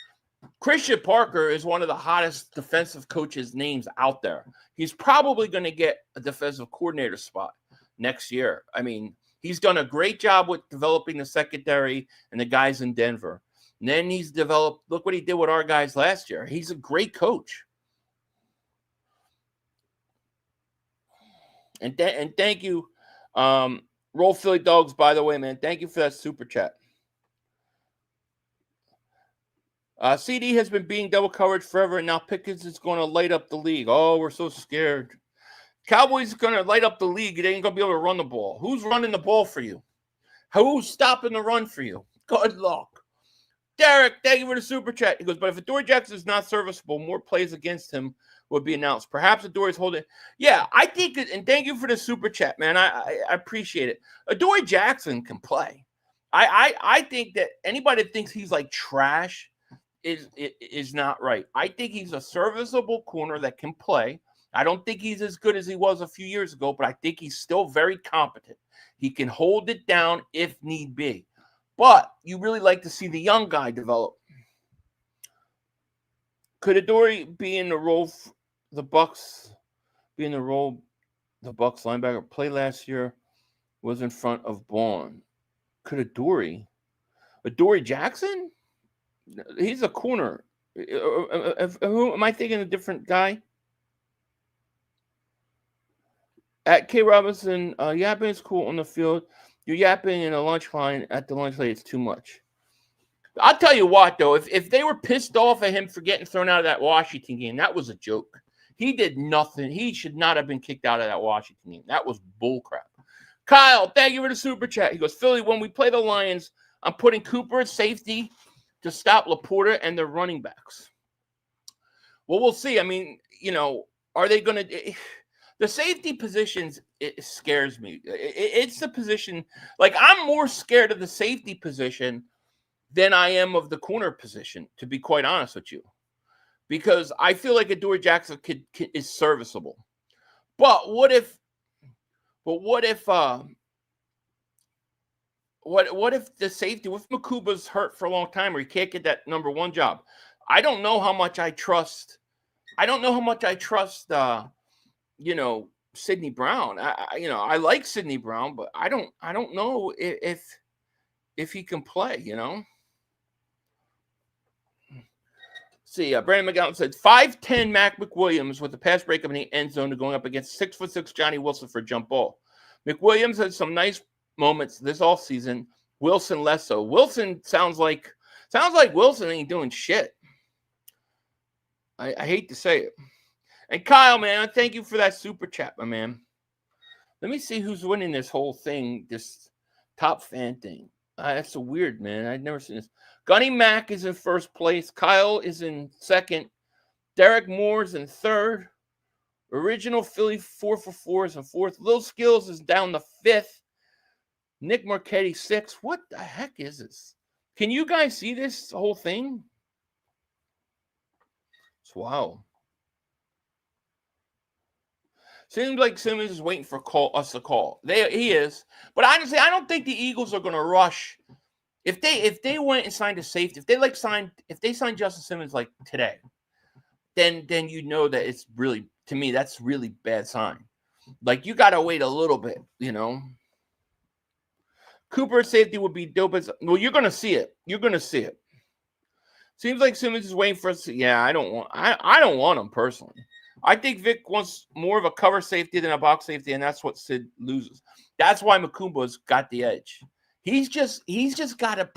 Christian Parker is one of the hottest defensive coaches' names out there. He's probably going to get a defensive coordinator spot next year. I mean, he's done a great job with developing the secondary and the guys in Denver. And then he's developed, look what he did with our guys last year. He's a great coach. And thank you, Roll Philly Dogs, by the way, man. Thank you for that super chat. CD has been being double coverage forever, and now Pickens is going to light up the league. Oh, we're so scared. Cowboys are going to light up the league. They ain't going to be able to run the ball. Who's running the ball for you? Who's stopping the run for you? Good luck. Derek, thank you for the super chat. He goes, but if Adoree Jackson is not serviceable, more plays against him would be announced. Perhaps Adoree's holding. Yeah, I think, and thank you for the super chat, man. I appreciate it. Adoree Jackson can play. I think that anybody that thinks he's like trash is not right. I think he's a serviceable corner that can play. I don't think he's as good as he was a few years ago, but I think he's still very competent. He can hold it down if need be. But you really like to see the young guy develop. Could Adoree be in the role the Bucks linebacker play last year was in front of Vaughn? Could Adoree Jackson? He's a corner. Who am I thinking? A different guy? At K Robinson, yapping is cool on the field. You're yapping in a lunch line at the lunch lane. It's too much. I'll tell you what, though. If they were pissed off at him for getting thrown out of that Washington game, that was a joke. He did nothing. He should not have been kicked out of that Washington game. That was bullcrap. Kyle, thank you for the super chat. He goes, Philly, when we play the Lions, I'm putting Cooper at safety to stop Laporta and their running backs. Well, we'll see. I mean, are they going to – the safety positions, it scares me. It's the position – like, I'm more scared of the safety position than I am of the corner position, to be quite honest with you. Because I feel like Adoree Jackson is serviceable. But what if the safety, what if Makuba's hurt for a long time or he can't get that number one job? I don't know how much I trust. Sidney Brown. I like Sidney Brown, but I don't know if he can play. See, Brandon McGowan said 5'10" Mac McWilliams with a pass breakup in the end zone to going up against 6'6" Johnny Wilson for a jump ball. McWilliams had some nice moments this offseason. Wilson less so. Wilson sounds like Wilson ain't doing shit. I hate to say it. And Kyle, man, thank you for that super chat, my man. Let me see who's winning this whole thing, this top fan thing. That's so weird, man. I'd never seen this. Gunny Mac is in first place. Kyle is in second. Derek Moore's in third. Original Philly 4 for 4 is in fourth. Lil Skills is down to fifth. Nick Marchetti sixth. What the heck is this? Can you guys see this whole thing? It's wow. Seems like Simmons is waiting for us to call. He is. But honestly, I don't think the Eagles are going to rush. If they went and signed a safety, if they signed Justin Simmons like today, then you know that it's really, to me, that's really bad sign. Like, you got to wait a little bit, Cooper safety would be dope as well. You're going to see it. Seems like Simmons is waiting for us. Yeah, I don't want him personally. I think Vic wants more of a cover safety than a box safety, and that's what Sid loses. That's why Makumba's got the edge. He's just got to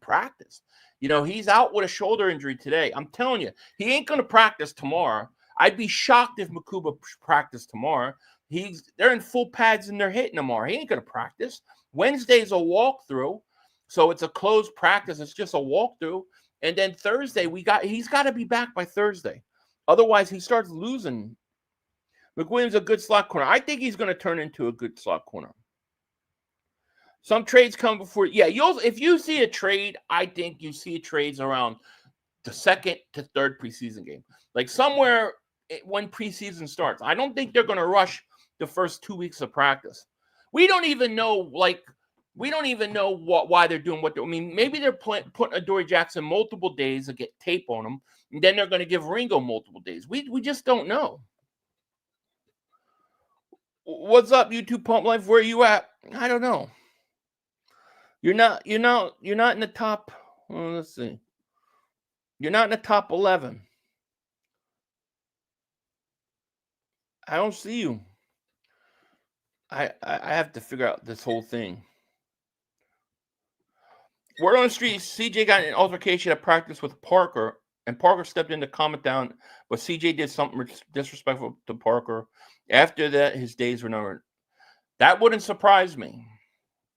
practice. He's out with a shoulder injury today. I'm telling you, he ain't going to practice tomorrow. I'd be shocked if Makuba practiced tomorrow. They're in full pads and they're hitting tomorrow. He ain't going to practice. Wednesday's a walkthrough, so it's a closed practice. It's just a walkthrough, and then Thursday he's got to be back by Thursday. Otherwise, he starts losing. McWilliams a good slot corner. I think he's going to turn into a good slot corner. Some trades come before. Yeah, if you see a trade, I think you see trades around the second to third preseason game. Like somewhere when preseason starts. I don't think they're going to rush the first 2 weeks of practice. We don't even know why they're doing what they're. I mean, maybe they're putting Adoree Jackson multiple days to get tape on him, and then they're going to give Ringo multiple days. We just don't know. What's up, YouTube Pump Life? Where are you at? I don't know. You're not in the top. Well, let's see. You're not in the top 11. I don't see you. I have to figure out this whole thing. Word on the street, CJ got in an altercation at practice with Parker, and Parker stepped in to calm it down, but CJ did something disrespectful to Parker. After that, his days were numbered. That wouldn't surprise me.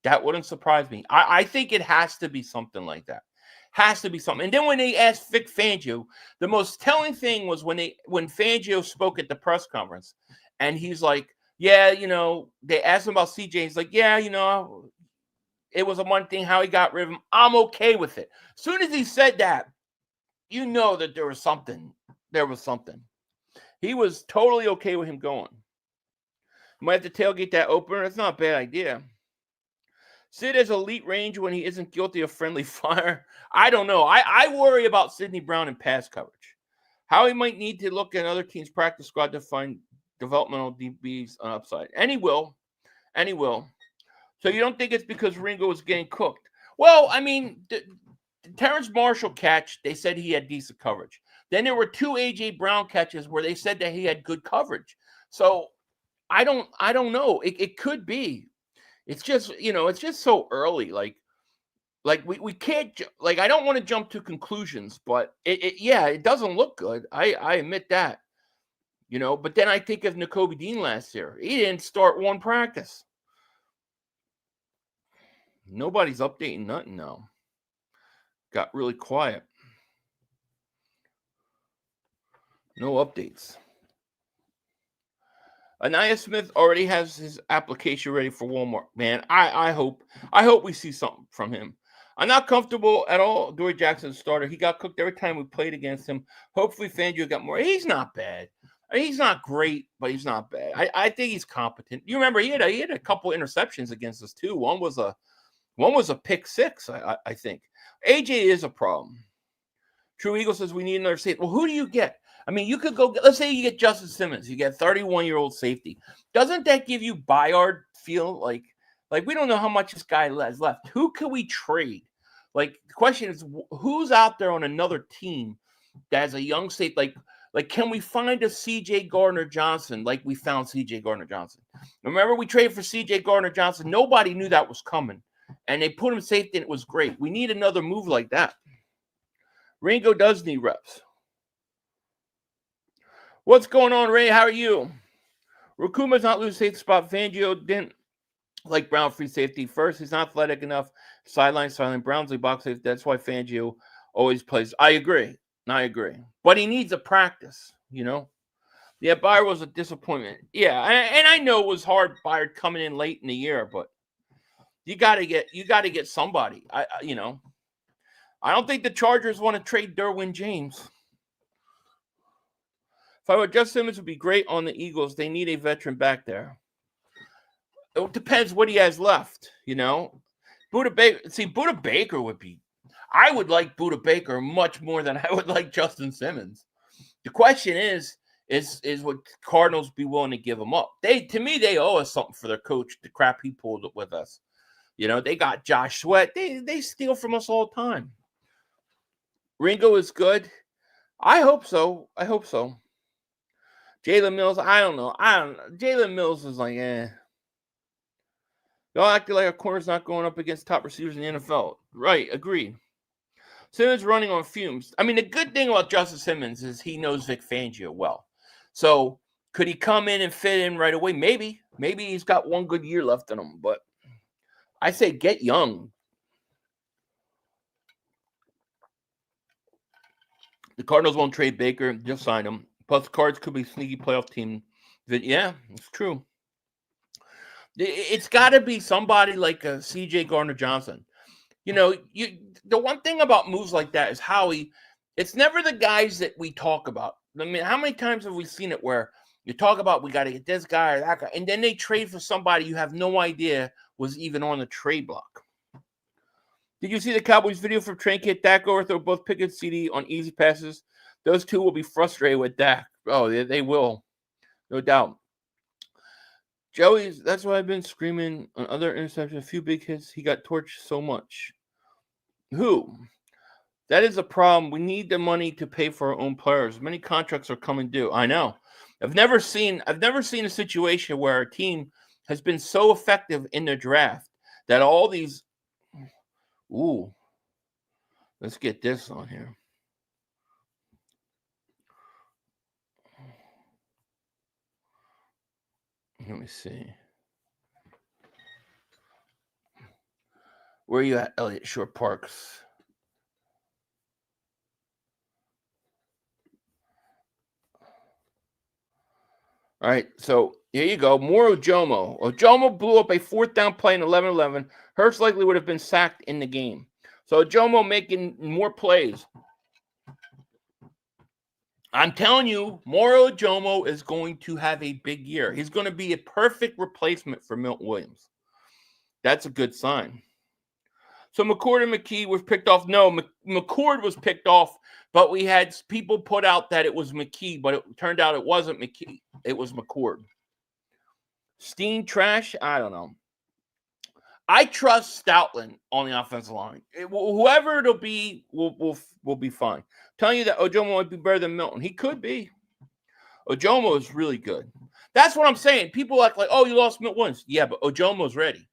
That wouldn't surprise me. I think it has to be something like that. Has to be something. And then when they asked Vic Fangio, the most telling thing was when Fangio spoke at the press conference, and he's like, yeah, they asked him about CJ. He's like, yeah, it was a one thing how he got rid of him. I'm okay with it. As soon as he said that, you know that there was something. There was something. He was totally okay with him going. Might have to tailgate that opener. That's not a bad idea. Sid has elite range when he isn't guilty of friendly fire. I don't know. I worry about Sidney Brown in pass coverage. How he might need to look at other teams' practice squad to find developmental DBs on upside. And he will. So you don't think it's because Ringo was getting cooked? Well, I mean, the Terrence Marshall catch, they said he had decent coverage. Then there were 2 A.J. Brown catches where they said that he had good coverage. So I don't know. It could be. It's just, it's just so early. Like we can't, I don't want to jump to conclusions, but it doesn't look good. I admit that, but then I think of Nakobe Dean last year. He didn't start one practice. Nobody's updating nothing now. Got really quiet. No updates. Anaya Smith already has his application ready for Walmart. Man, I hope we see something from him. I'm not comfortable at all. Dory Jackson's starter. He got cooked every time we played against him. Hopefully Fangio got more. He's not bad. He's not great, but he's not bad. I think he's competent. You remember he had a couple interceptions against us too. One was a pick six, I think. AJ is a problem. True Eagle says we need another safety. Well, who do you get? I mean, you could go, let's say you get Justin Simmons. You get 31-year-old safety. Doesn't that give you Bayard feel like we don't know how much this guy has left? Who can we trade? The question is, who's out there on another team that has a young safety? Like, can we find a C.J. Gardner-Johnson like we found C.J. Gardner-Johnson? Remember, we traded for C.J. Gardner-Johnson. Nobody knew that was coming. And they put him safety, and it was great. We need another move like that. Ringo does need reps. What's going on, Ray? How are you? Rakuma's not losing safety spot. Fangio didn't like Brown free safety. First, he's not athletic enough. Sideline. Brown's a box safety. That's why Fangio always plays. I agree. But he needs a practice, Yeah, Byard was a disappointment. Yeah, and I know it was hard, Byard coming in late in the year, but you got to get somebody. I don't think the Chargers want to trade Derwin James. If I were Justin Simmons, would be great on the Eagles. They need a veteran back there. It depends what he has left, Buda Baker. See, Buda Baker would be. I would like Buda Baker much more than I would like Justin Simmons. The question is would Cardinals be willing to give him up? To me, they owe us something for their coach, the crap he pulled with us. They got Josh Sweat. They steal from us all the time. Ringo is good. I hope so. Jalen Mills, I don't know. Jalen Mills is like, Y'all acting like a corner's not going up against top receivers in the NFL. Right, agreed. Simmons running on fumes. I mean, the good thing about Justin Simmons is he knows Vic Fangio well. So could he come in and fit in right away? Maybe. Maybe he's got one good year left in him. But I say get young. The Cardinals won't trade Baker. Just sign him. Plus, the Cards could be a sneaky playoff team. Yeah, it's true. It's got to be somebody like a C.J. Gardner-Johnson. The one thing about moves like that is it's never the guys that we talk about. I mean, how many times have we seen it where you talk about we got to get this guy or that guy, and then they trade for somebody you have no idea was even on the trade block? Did you see the Cowboys video from Train Kit? Dak over throw both Pickett and CD on easy passes. Those two will be frustrated with Dak. Oh, they will. No doubt. Joey's, that's why I've been screaming on other interceptions. A few big hits. He got torched so much. Who? That is a problem. We need the money to pay for our own players. Many contracts are coming due. I know. I've never seen a situation where a team has been so effective in their draft that all these Let's get this on here. Let me see. Where are you at, Elliott Shore Parks? All right, so here you go. More Ojomo. Ojomo blew up a 4th down play in 11-11. Hurts likely would have been sacked in the game. So Ojomo making more plays. I'm telling you, Moro Ojomo is going to have a big year. He's going to be a perfect replacement for Milton Williams. That's a good sign. So McCord and McKee was picked off. No, McCord was picked off, but we had people put out that it was McKee, but it turned out it wasn't McKee. It was McCord. Steen trash? I don't know. I trust Stoutland on the offensive line. Whoever it'll be will be fine. I'm telling you that Ojomo might be better than Milton. He could be. Ojomo is really good. That's what I'm saying. People act like, oh, you lost Milton Williams. Yeah, but Ojomo's ready.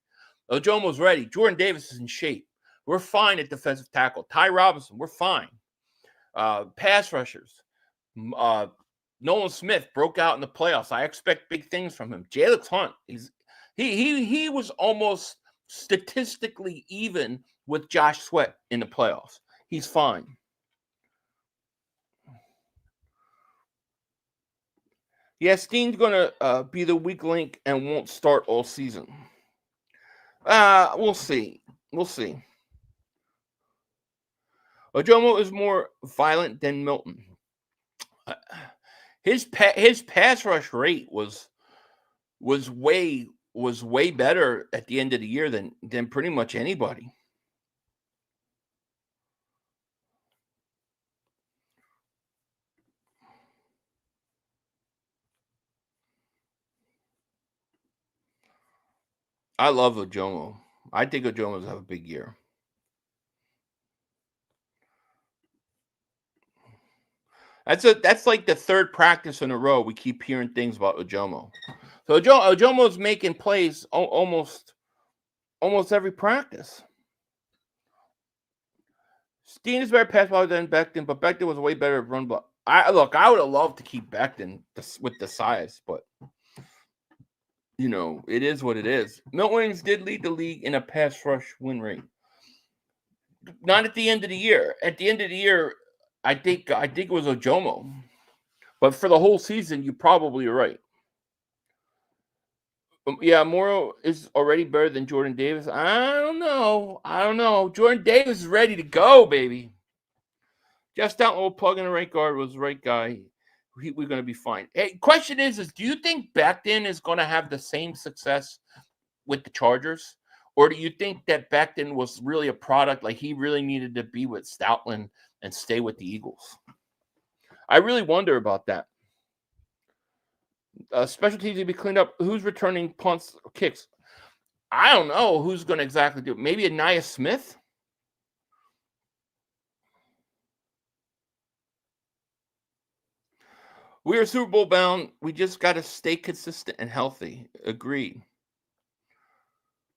Ojomo's ready. Jordan Davis is in shape. We're fine at defensive tackle. Ty Robinson, we're fine. Pass rushers. Nolan Smith broke out in the playoffs. I expect big things from him. Jalen Hunt, he was almost statistically even with Josh Sweat in the playoffs. He's fine. Yeah, Steen's going to be the weak link and won't start all season. We'll see. We'll see. Ojomo is more violent than Milton. His pass rush rate was way better at the end of the year than pretty much anybody. I love Ojomo. I think Ojomo's have a big year. That's like the 3rd practice in a row we keep hearing things about Ojomo. So Ojomo's making plays almost every practice. Steen is better pass blocker than Becton, but Becton was way better at run block. I would have loved to keep Becton with the size, but you know, it is what it is. Milton Williams did lead the league in a pass rush win rate. Not at the end of the year. At the end of the year, I think it was Ojomo. But for the whole season, you're probably right. Yeah, Moro is already better than Jordan Davis. I don't know. Jordan Davis is ready to go, baby. Jeff Stoutland will plug in the right guard, was the right guy. We're going to be fine. Hey, question is do you think Becton is going to have the same success with the Chargers? Or do you think that Becton was really a product, like he really needed to be with Stoutland and stay with the Eagles? I really wonder about that. Special teams to be cleaned up. Who's returning punts or kicks? I don't know who's going to exactly do it. Maybe Anaya Smith? We are Super Bowl bound. We just got to stay consistent and healthy. Agreed.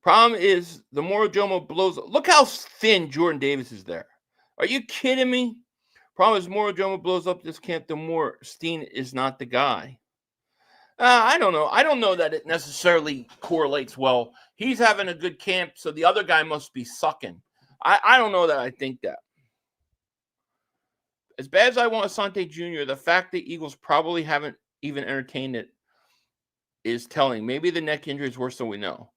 Problem is, the more Ojomo blows, look how thin Jordan Davis is there. Are you kidding me? Problem is, the more Ojomo blows up this camp, the more Steen is not the guy. I don't know. I don't know that it necessarily correlates well. He's having a good camp, so the other guy must be sucking. I don't know that I think that. As bad as I want Asante Jr., the fact that Eagles probably haven't even entertained it is telling. Maybe the neck injury is worse than we know.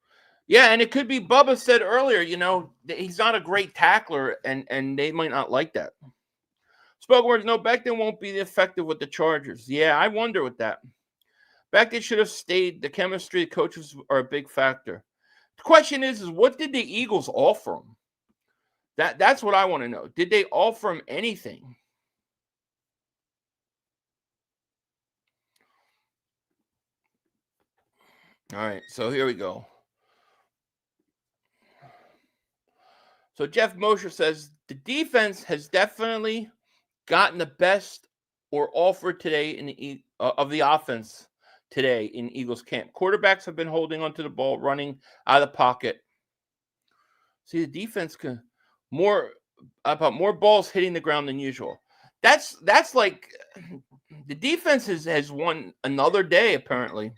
Yeah, and it could be Bubba said earlier, you know, he's not a great tackler, and they might not like that. Spoken words, no, Becton won't be effective with the Chargers. Yeah, I wonder with that. Becton should have stayed. The chemistry, the coaches are a big factor. The question is what did the Eagles offer him? That's what I want to know. Did they offer him anything? All right, so here we go. So Jeff Mosher says the defense has definitely gotten the best or offered today in of the offense today in Eagles camp. Quarterbacks have been holding onto the ball, running out of the pocket. See, the defense can more about more balls hitting the ground than usual. That's like the defense has won another day, apparently.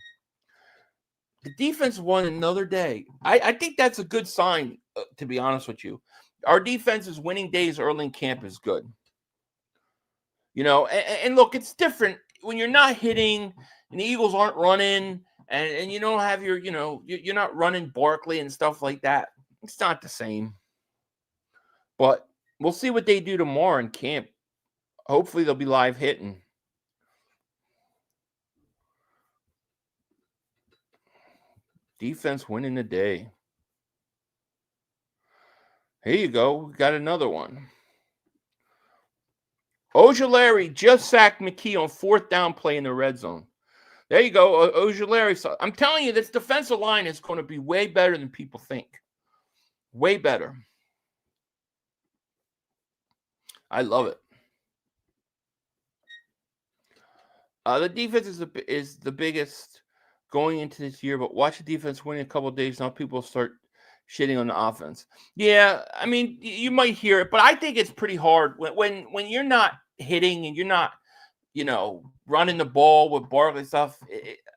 The defense won another day. I think that's a good sign, to be honest with you. Our defense is winning days early in camp is good. You know, and look, it's different when you're not hitting and the Eagles aren't running and you don't have your, you're not running Barkley and stuff like that. It's not the same. But we'll see what they do tomorrow in camp. Hopefully they'll be live hitting. Defense winning the day. Here you go. We got another one. Ojulari just sacked McKee on 4th down play in the red zone. There you go. Ojulari. I'm telling you, this defensive line is going to be way better than people think. Way better. I love it. The defense is the biggest going into this year, but watch the defense win in a couple of days. Now people start shitting on the offense. Yeah, I mean, you might hear it, but I think it's pretty hard when you're not hitting and you're not, running the ball with Barkley stuff.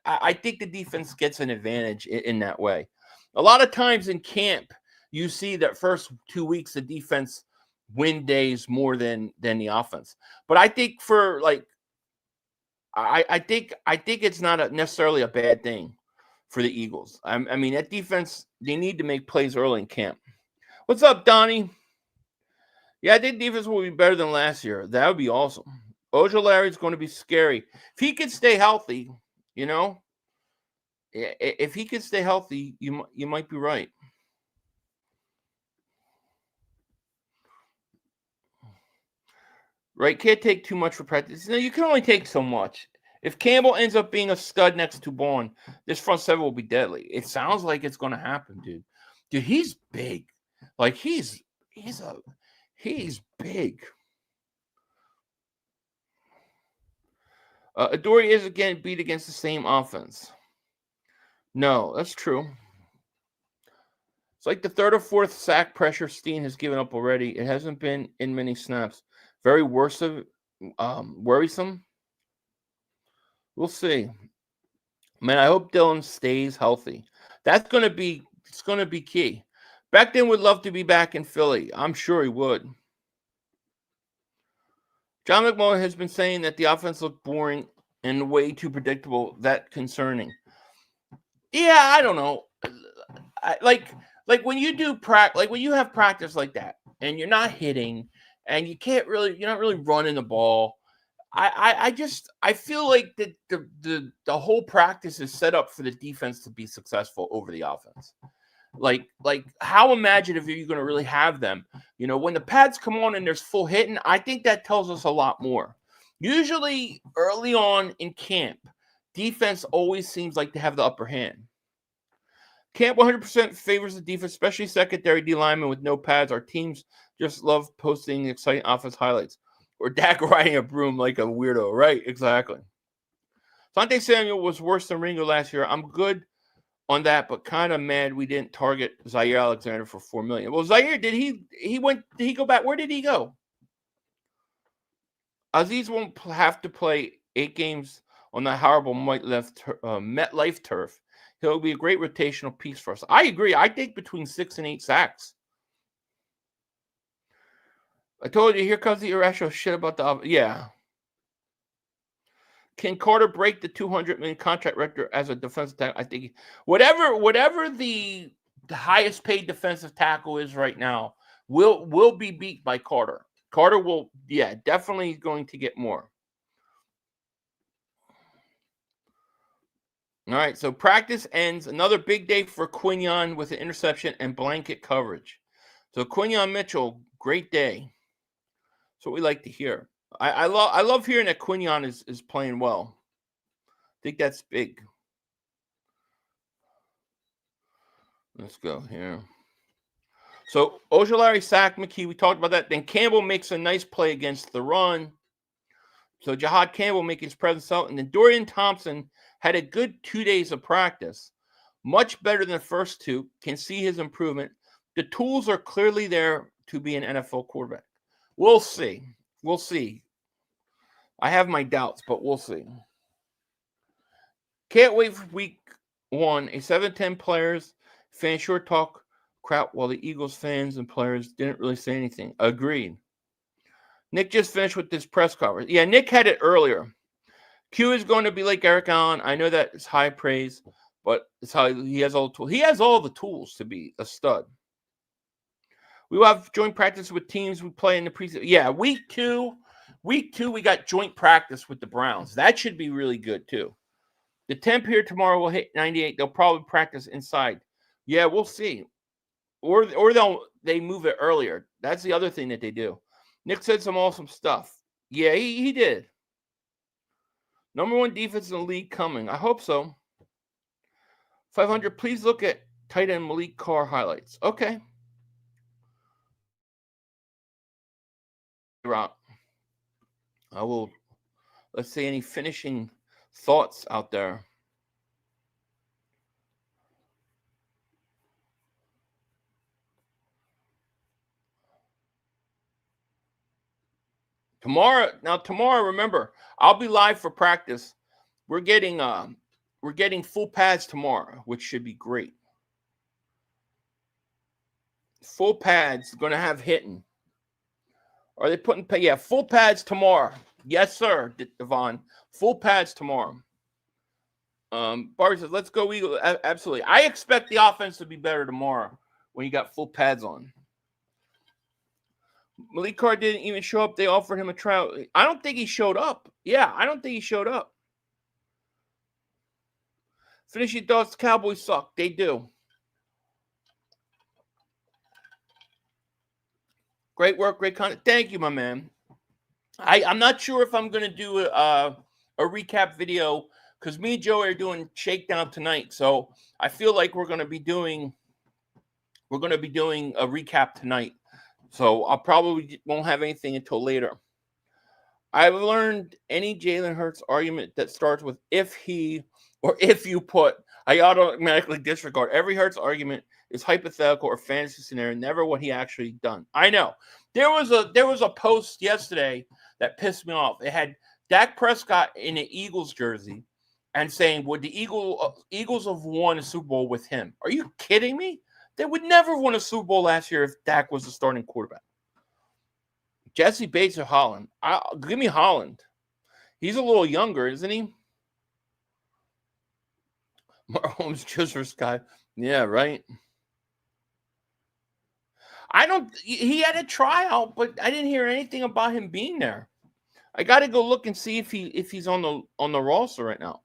I think the defense gets an advantage in that way. A lot of times in camp, you see that first 2 weeks the defense win days more than the offense. But I think for I think it's not necessarily a bad thing for the Eagles. I mean, that defense, they need to make plays early in camp. What's up, Donnie? Yeah, I think defense will be better than last year. That would be awesome. Ojulari is going to be scary. If he could stay healthy, if he could stay healthy, you might be right. Right, can't take too much for practice. You can only take so much. If Campbell ends up being a stud next to Bourne, this front seven will be deadly. It sounds like it's going to happen, dude. Dude, he's big. Like he's big. Adoree is again beat against the same offense. No, that's true. It's like the 3rd or 4th sack pressure Steen has given up already. It hasn't been in many snaps. Very worrisome. We'll see. Man, I hope Dylan stays healthy. It's going to be key. Becton would love to be back in Philly. I'm sure he would. John McMullen has been saying that the offense looked boring and way too predictable. That concerning. Yeah, I don't know. Like when you do when you have practice like that and you're not hitting and you're not really running the ball. I feel like the whole practice is set up for the defense to be successful over the offense. Like how imaginative are you going to really have them? When the pads come on and there's full hitting, I think that tells us a lot more. Usually early on in camp, defense always seems like to have the upper hand. Camp 100% favors the defense, especially secondary D linemen with no pads. Our teams just love posting exciting offense highlights. Or Dak riding a broom like a weirdo. Right, exactly. Sante Samuel was worse than Ringo last year. I'm good on that, but kind of mad we didn't target Zaire Alexander for $4 million. Well, Zaire, did he go back? Where did he go? Aziz won't have to play 8 games on the horrible MetLife turf. He'll be a great rotational piece for us. I agree. I think between 6 and 8 sacks. I told you, here comes the irrational shit about the... Yeah. Can Carter break the $200 million contract record as a defensive tackle? I think whatever the highest paid defensive tackle is right now will be beat by Carter. Carter will, definitely going to get more. All right, so practice ends. Another big day for Quinion with an interception and blanket coverage. So Quinion Mitchell, great day. That's what we like to hear. I love hearing that Quinion is playing well. I think that's big. Let's go here. So Ojulari sacked McKee. We talked about that. Then Campbell makes a nice play against the run. So Jahad Campbell making his presence out. And then Dorian Thompson had a good 2 days of practice. Much better than the first 2. Can see his improvement. The tools are clearly there to be an NFL quarterback. We'll see. We'll see. I have my doubts, but we'll see. Can't wait for week 1. A 7-10 players fan sure talk crap while the Eagles fans and players didn't really say anything. Agreed. Nick just finished with this press conference. Yeah, Nick had it earlier. Q is going to be like Eric Allen. I know that it's high praise, but it's how he has all the tools. He has all the tools to be a stud. We will have joint practice with teams we play in the preseason. Yeah, week 2, we got joint practice with the Browns. That should be really good too. The temp here tomorrow will hit 98. They'll probably practice inside. Yeah, we'll see. Or they move it earlier. That's the other thing that they do. Nick said some awesome stuff. Yeah, he did. Number 1 defense in the league coming. I hope so. 500, please look at tight end Malik Carr highlights. Okay. I will. Let's see any finishing thoughts out there. Tomorrow, remember, I'll be live for practice. We're getting full pads tomorrow, which should be great. Full pads going to have hitting. Are they putting pay? Yeah, full pads tomorrow. Yes, sir, Devon. Full pads tomorrow. Barry says, let's go Eagles. Absolutely. I expect the offense to be better tomorrow when you got full pads on. Malik Carr didn't even show up. They offered him a trial. I don't think he showed up. Yeah, I don't think he showed up. Finishing thoughts, Cowboys suck. They do. Great work, great content. Thank you, my man. I'm not sure if I'm going to do a recap video because me and Joey are doing shakedown tonight. So I feel like we're going to be doing a recap tonight. So I'll probably won't have anything until later. I've learned any Jalen Hurts argument that starts with if he or if you put, I automatically disregard. Every Hurts argument is hypothetical or fantasy scenario, never what he actually done. I know. There was a post yesterday that pissed me off. It had Dak Prescott in an Eagles jersey and saying, would the Eagles have won a Super Bowl with him? Are you kidding me? They would never win a Super Bowl last year if Dak was the starting quarterback. Jesse Bates or Holland? Give me Holland. He's a little younger, isn't he? Mahomes just for Sky. Yeah, right. He had a tryout, but I didn't hear anything about him being there. I got to go look and see if he's on the roster right now.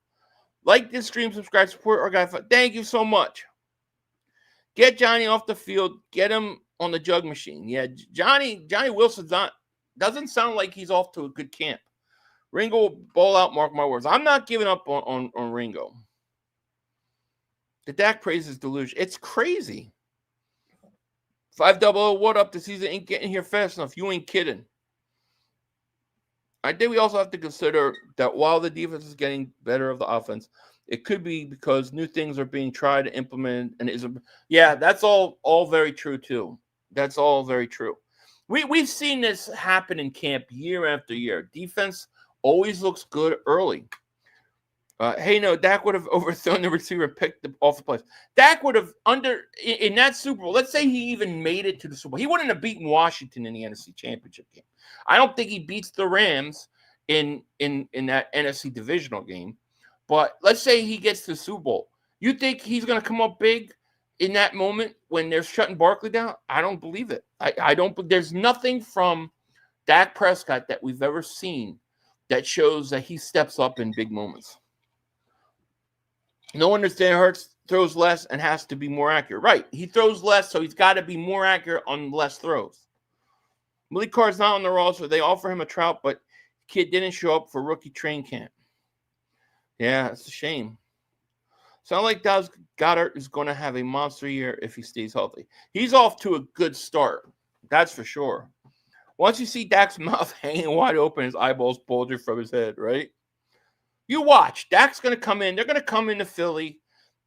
Like this stream, subscribe, support our guy. Thank you so much. Get Johnny off the field. Get him on the jug machine. Yeah, Johnny Wilson doesn't sound like he's off to a good camp. Ringo will ball out, mark my words. I'm not giving up on Ringo. The Dak praise is delusion. It's crazy. 500, what up? The season ain't getting here fast enough. You ain't kidding. I think we also have to consider that while the defense is getting better of the offense, it could be because new things are being tried to implement. Yeah, that's all very true too. That's all very true. We've seen this happen in camp year after year. Defense always looks good early. Hey, no, Dak would have overthrown the receiver and picked off the place. Dak would have in that Super Bowl. Let's say he even made it to the Super Bowl. He wouldn't have beaten Washington in the NFC Championship game. I don't think he beats the Rams in that NFC divisional game. But let's say he gets to the Super Bowl. You think he's going to come up big in that moment when they're shutting Barkley down? I don't believe it. I don't. There's nothing from Dak Prescott that we've ever seen that shows that he steps up in big moments. No understand Hurts throws less and has to be more accurate. Right. He throws less, so he's got to be more accurate on less throws. Malik Carr's not on the roster. They offer him a tryout, but kid didn't show up for rookie train camp. Yeah, it's a shame. Sound like Dallas Goedert is going to have a monster year if he stays healthy. He's off to a good start. That's for sure. Once you see Dak's mouth hanging wide open, his eyeballs bulging from his head, right? You watch. Dak's going to come in. They're going to come into Philly.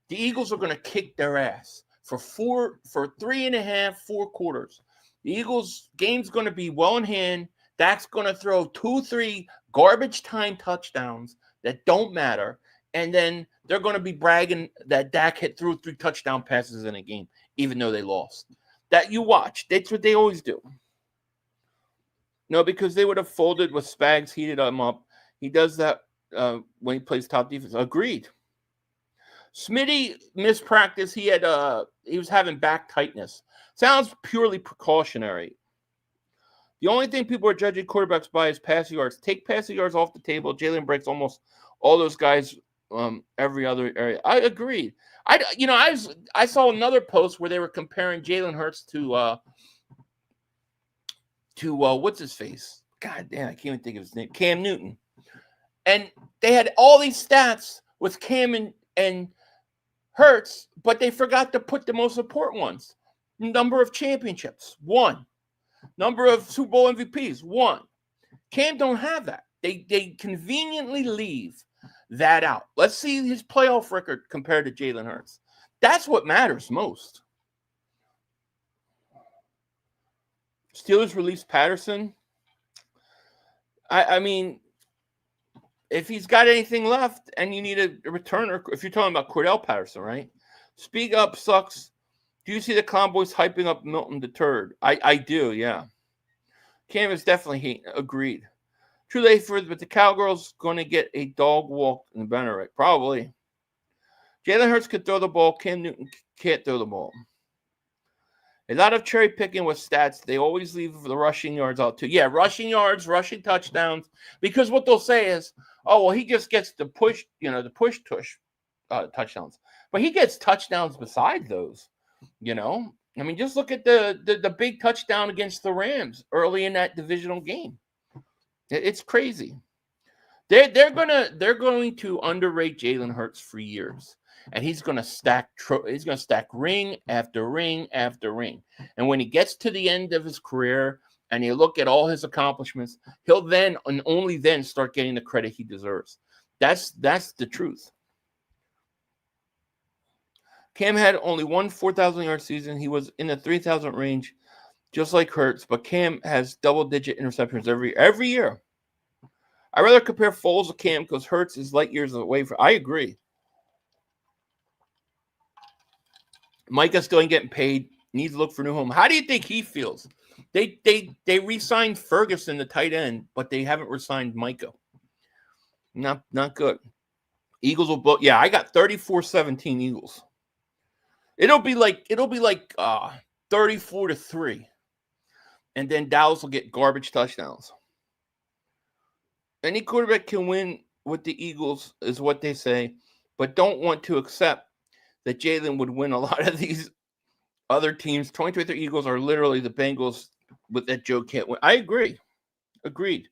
The Eagles are going to kick their ass for 3.5, 4 quarters. The Eagles' game's going to be well in hand. Dak's going to throw 2-3 garbage time touchdowns that don't matter. And then they're going to be bragging that Dak threw 3 touchdown passes in a game, even though they lost. That you watch. That's what they always do. No, because they would have folded with Spags, heated him up. He does that when he plays top defense. Agreed. Smitty missed practice. He was having back tightness. Sounds purely precautionary. The only thing people are judging quarterbacks by is passing yards. Take passing yards off the table. Jalen breaks almost all those guys every other area. I agree. I saw another post where they were comparing Jalen Hurts to what's his face? God damn, I can't even think of his name. Cam Newton. And they had all these stats with Cam and Hurts, but they forgot to put the most important ones. Number of championships, 1. Number of Super Bowl MVPs, 1. Cam don't have that. They conveniently leave that out. Let's see his playoff record compared to Jalen Hurts. That's what matters most. Steelers released Patterson. I mean, if he's got anything left and you need a returner, if you're talking about Cordell Patterson, right? Speak up sucks. Do you see the Clown Boys hyping up Milton the Turd? I do, yeah. Cam is definitely agreed. Too late for it, but the Cowgirls going to get a dog walk in Benerick. Probably. Jalen Hurts could throw the ball. Cam Newton can't throw the ball. A lot of cherry picking with stats. They always leave the rushing yards out too. Yeah, rushing yards, rushing touchdowns. Because what they'll say is, oh, well, he just gets the push touchdowns. But he gets touchdowns beside those, I mean, just look at the big touchdown against the Rams early in that divisional game. It's crazy. They're going to underrate Jalen Hurts for years. And he's going to stack ring after ring after ring. And when he gets to the end of his career and you look at all his accomplishments, he'll then and only then start getting the credit he deserves. That's the truth. Cam had only one 4,000-yard season. He was in the 3,000 range, just like Hurts. But Cam has double-digit interceptions every year. I'd rather compare Foles to Cam because Hurts is light years away from. I agree. Micah still ain't getting paid. Needs to look for a new home. How do you think he feels? They re-signed Ferguson, the tight end, but they haven't re-signed Micah. Not good. Eagles will blow. Yeah, I got 34-17 Eagles. It'll be like 34-3. And then Dallas will get garbage touchdowns. Any quarterback can win with the Eagles is what they say, but don't want to accept that Jalen would win a lot of these other teams. 2023 Eagles are literally the Bengals with that Joe can't win. I agree. Agreed.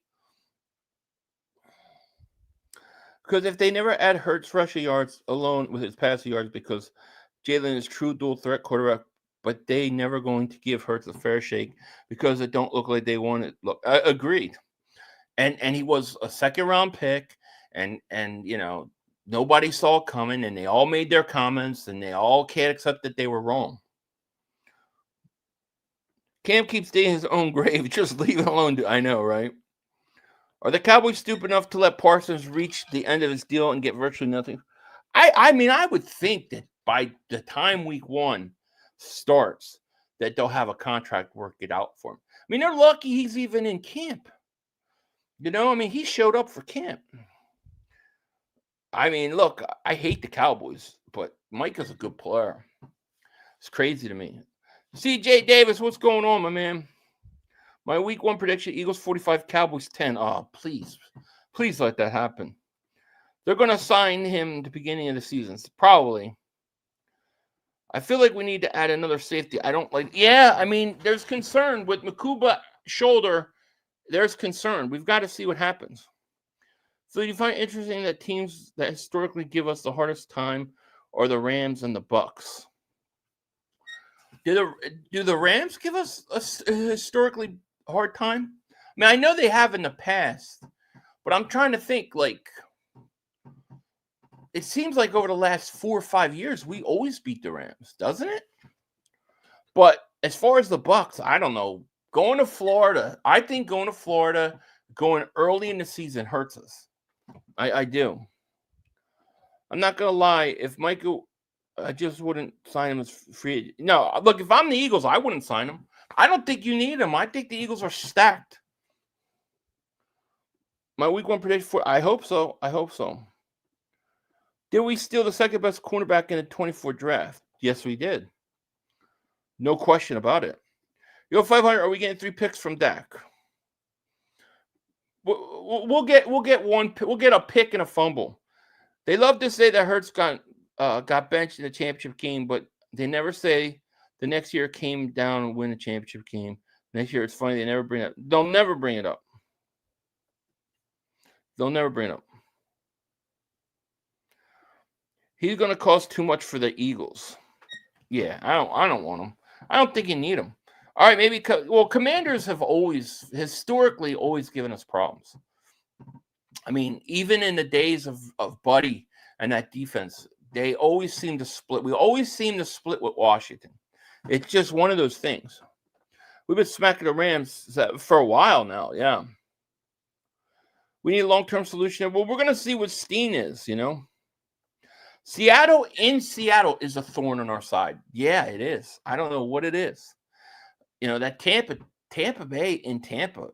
Because if they never add Hurts rushing yards alone with his passing yards, because Jalen is true dual threat quarterback, but they never going to give Hurts a fair shake because it don't look like they want it. Look, I agreed. And he was a second-round pick, and nobody saw it coming, and they all made their comments, and they all can't accept that they were wrong. Cam keeps digging his own grave. Just leave it alone. I know, right? Are the Cowboys stupid enough to let Parsons reach the end of his deal and get virtually nothing? I mean, I would think that by the time week 1 starts, that they'll have a contract work it out for him. I mean, they're lucky he's even in camp. He showed up for camp. I mean, look, I hate the Cowboys, but Micah's a good player. It's crazy to me. CJ Davis, what's going on, my man? My week 1 prediction, Eagles 45, Cowboys 10. Oh, please let that happen. They're going to sign him at the beginning of the season. Probably. I feel like we need to add another safety. There's concern with Makuba shoulder. There's concern. We've got to see what happens. So you find it interesting that teams that historically give us the hardest time are the Rams and the Bucks. Do the Rams give us a historically hard time? I mean, I know they have in the past, but I'm trying to think, it seems like over the last 4 or 5 years, we always beat the Rams, doesn't it? But as far as the Bucks, I don't know. Going to Florida, I think going early in the season hurts us. I do. I'm not gonna lie. If Michael, I just wouldn't sign him as free. No, look, if I'm the Eagles, I wouldn't sign him. I don't think you need him. I think the Eagles are stacked. My week 1 prediction for I hope so. Did we steal the second best cornerback in the 24 draft? Yes, we did. No question about it. Yo, 500. Are we getting 3 picks from Dak? We'll get one. We'll get a pick and a fumble. They love to say that Hurts got benched in the championship game, but they never say the next year came down and win the championship game. Next year, it's funny they never bring it up. They'll never bring it up. He's going to cost too much for the Eagles. Yeah, I don't want him. I don't think you need him. All right, maybe. Well, Commanders have historically given us problems. I mean, even in the days of Buddy and that defense, they always seem to split. We always seem to split with Washington. It's just one of those things. We've been smacking the Rams for a while now. Yeah. We need a long-term solution. Well, we're going to see what Steen is, Seattle is a thorn on our side. Yeah, it is. I don't know what it is. That Tampa Bay in Tampa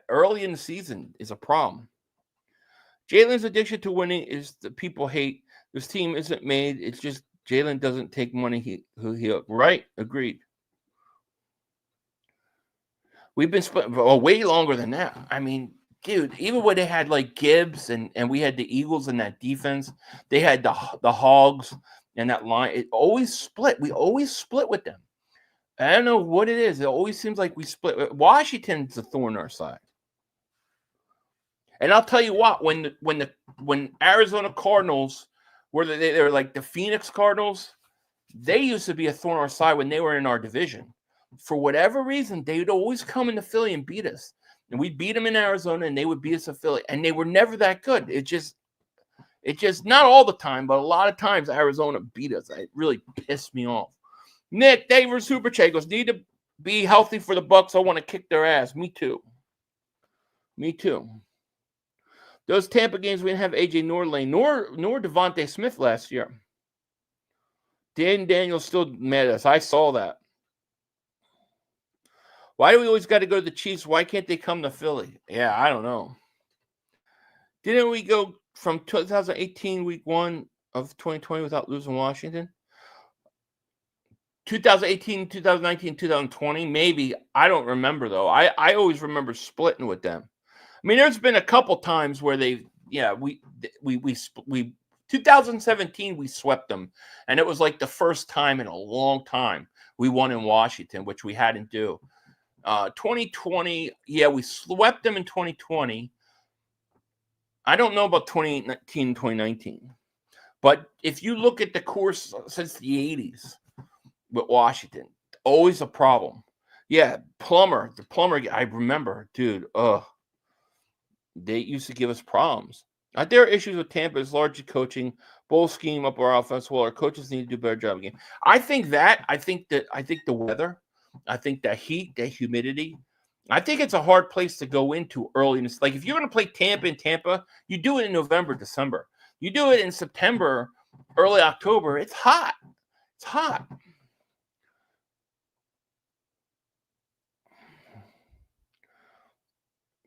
early in the season is a problem. Jalen's addiction to winning is the people hate. This team isn't made. It's just Jalen doesn't take money. Right? Agreed. We've been split way longer than that. I mean, dude, even when they had like Gibbs and we had the Eagles in that defense, they had the Hogs and that line. It always split. We always split with them. I don't know what it is. It always seems like we split. Washington's a thorn in our side. And I'll tell you what, when Arizona Cardinals they were like the Phoenix Cardinals, they used to be a thorn in our side when they were in our division. For whatever reason, they would always come into Philly and beat us. And we'd beat them in Arizona, and they would beat us in Philly. And they were never that good. It just not all the time, but a lot of times Arizona beat us. It really pissed me off. Nick, David Super Chat goes, need to be healthy for the Bucks. I want to kick their ass. Me too. Those Tampa games, we didn't have AJ nor Lane, nor Devontae Smith last year. Daniel's still mad at us. I saw that. Why do we always got to go to the Chiefs? Why can't they come to Philly? Yeah, I don't know. Didn't we go from 2018 week 1 of 2020 without losing Washington? 2018, 2019, 2020, maybe. I don't remember, though. I always remember splitting with them. I mean, there's been a couple times where we 2017 we swept them, and it was like the first time in a long time we won in Washington, which we hadn't do. 2020, yeah, we swept them in 2020. I don't know about 2018, 2019, but if you look at the course since the 80s with Washington, always a problem. Yeah, the plumber, I remember, dude. They used to give us problems. There are issues with Tampa. It's largely coaching, bowl scheme up our offense. Well, our coaches need to do a better job of the game. I think the weather, I think the heat, the humidity. I think it's a hard place to go into early. And it's like if you're going to play Tampa in Tampa, you do it in November, December. You do it in September, early October. It's hot. It's hot.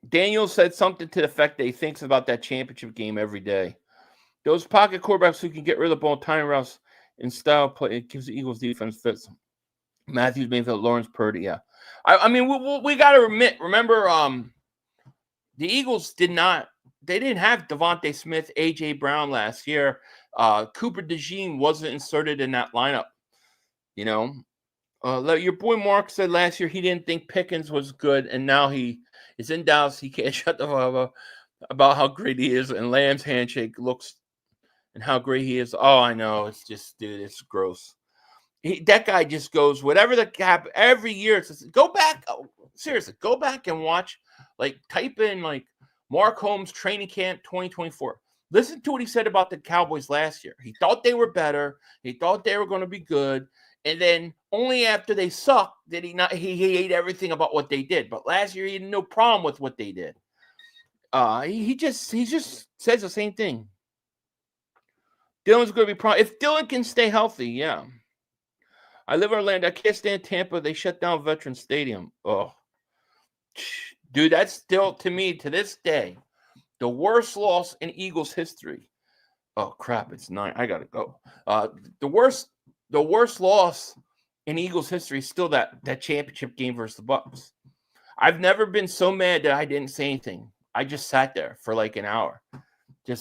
Daniel said something to the effect that he thinks about that championship game every day. Those pocket quarterbacks who can get rid of the ball, time routes, and style play, it gives the Eagles defense fits. Matthews, Mayfield, Lawrence, Purdy, yeah. I mean, we got to admit, remember, the Eagles didn't have Devontae Smith, A.J. Brown last year. Cooper DeJean wasn't inserted in that lineup, Your boy Mark said last year he didn't think Pickens was good, and now he is in Dallas. He can't shut the fuck up about how great he is, and Lamb's handshake looks and how great he is. Oh, I know. It's just, dude, it's gross. That guy just goes, whatever the cap, every year. It's just, go back. Seriously, go back and watch. Like, type in, like, Mark Holmes training camp 2024. Listen to what he said about the Cowboys last year. He thought they were better. He thought they were going to be good. And then only after they sucked did he not. He ate everything about what they did. But last year he had no problem with what they did. He just says the same thing. Dylan's going to be if Dylan can stay healthy, yeah. I live in Orlando. I can't stand Tampa. They shut down Veterans Stadium. Oh, dude, that's still to me to this day the worst loss in Eagles history. Oh crap, it's 9. I gotta go. The worst loss in Eagles history is still that championship game versus the Bucs. I've never been so mad that I didn't say anything. I just sat there for like an hour.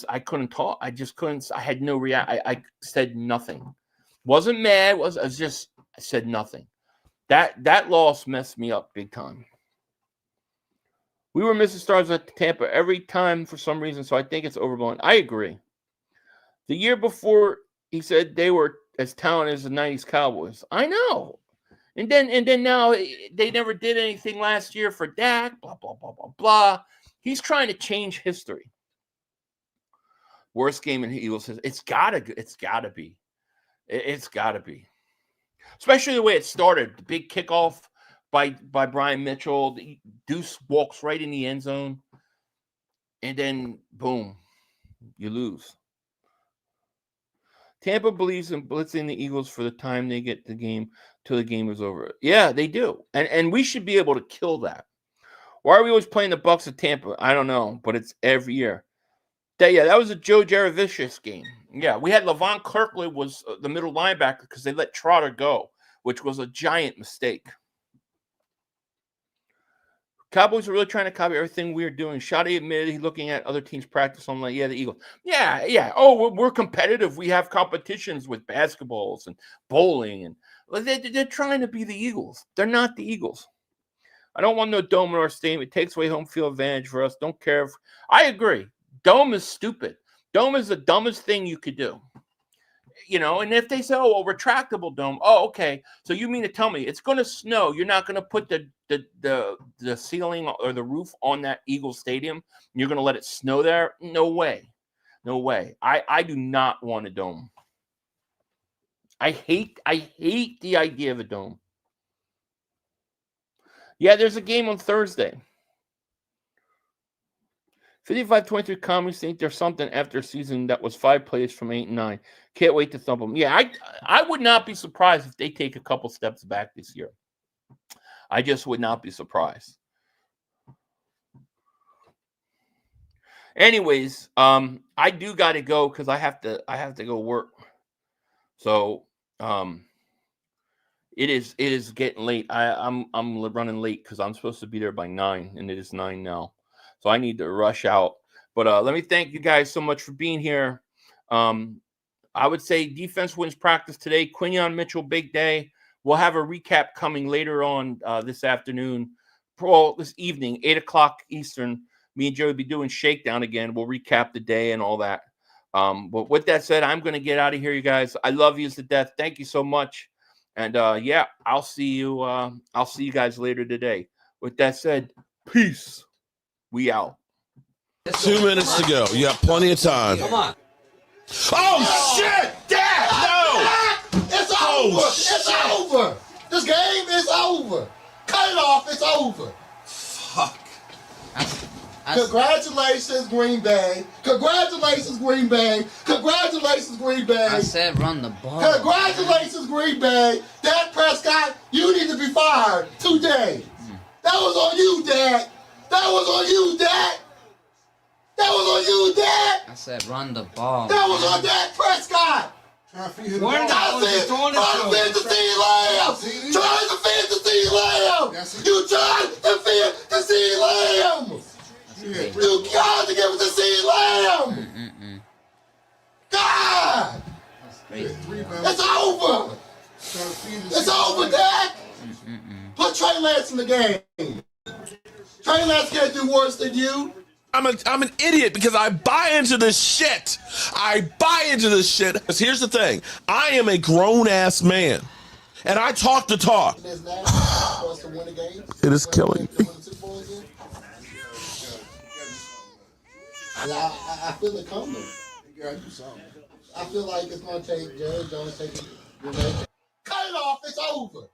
I couldn't talk. I just couldn't. I had no reaction. I said nothing. Wasn't mad. I said nothing. That loss messed me up big time. We were missing stars at Tampa every time for some reason, so I think it's overblown. I agree. The year before, he said they were as talented as the 90s Cowboys. I know. And then now they never did anything last year for Dak, blah, blah, blah, blah, blah. He's trying to change history. Worst game in Eagles history. It's gotta be. It's gotta be. Especially the way it started. The big kickoff by Brian Mitchell. The Deuce walks right in the end zone. And then, boom, you lose. Tampa believes in blitzing the Eagles for the time they get the game till the game is over. Yeah, they do. And we should be able to kill that. Why are we always playing the Bucs at Tampa? I don't know, but it's every year. That was a Joe Jaravicious game. Yeah, we had Levon Kirkland was the middle linebacker because they let Trotter go, which was a giant mistake. Cowboys are really trying to copy everything we're doing. Shotty admitted he's looking at other teams' practice. I'm like, yeah, the Eagles. Yeah. Oh, we're competitive. We have competitions with basketballs and bowling. And they're trying to be the Eagles. They're not the Eagles. I don't want no dome in our stadium. It takes away home field advantage for us. Don't care. I agree. Dome is stupid. Dome is the dumbest thing you could do. And if they say, oh, a retractable dome, oh, okay. So you mean to tell me it's going to snow? You're not going to put the ceiling or the roof on that Eagles stadium? You're going to let it snow there? No way. No way. I do not want a dome. I hate the idea of a dome. Yeah, there's a game on Thursday. 55-23 Commies think there's something after a season that was 5 plays from 8 and 9. Can't wait to thump them. Yeah, I would not be surprised if they take a couple steps back this year. I just would not be surprised. Anyways, I do got to go because I have to go work. So it is getting late. I'm running late because I'm supposed to be there by 9, and it is 9 now. So I need to rush out. But let me thank you guys so much for being here. I would say defense wins practice today. Quinion Mitchell, big day. We'll have a recap coming later on this afternoon. This evening, 8 o'clock Eastern. Me and Joe will be doing Shakedown again. We'll recap the day and all that. But with that said, I'm going to get out of here, you guys. I love you to death. Thank you so much. And I'll see you. I'll see you guys later today. With that said, peace. We out. 2 minutes to go. You have plenty of time. Come on. Oh, shit! Dad! No! It's over! It's over! This game is over! Cut it off, it's over! Fuck. Congratulations, Green Bay! Congratulations, Green Bay! Congratulations, Green Bay! I said run the ball. Congratulations, Green Bay! Dak Prescott, you need to be fired today! That was on you, Dad! That was on you, Dak! That was on you, Dak! I said run the ball. That was on Dak Prescott! We're Trying to defend the CeeDee Lamb! Trying to defend the CeeDee Lamb! You tried to defend the CeeDee Lamb! You got to give it to CeeDee Lamb! God! It's over! It's over, Dak! Put Trey Lance in the game. Trey Lance can't do worse than you. I'm an idiot because I buy into this shit. I buy into this shit. Because here's the thing. I am a grown-ass man. And I talk the talk. It is killing me. I feel it coming. I feel like it's going to take Jerry Jones taking it. Cut playoff is over.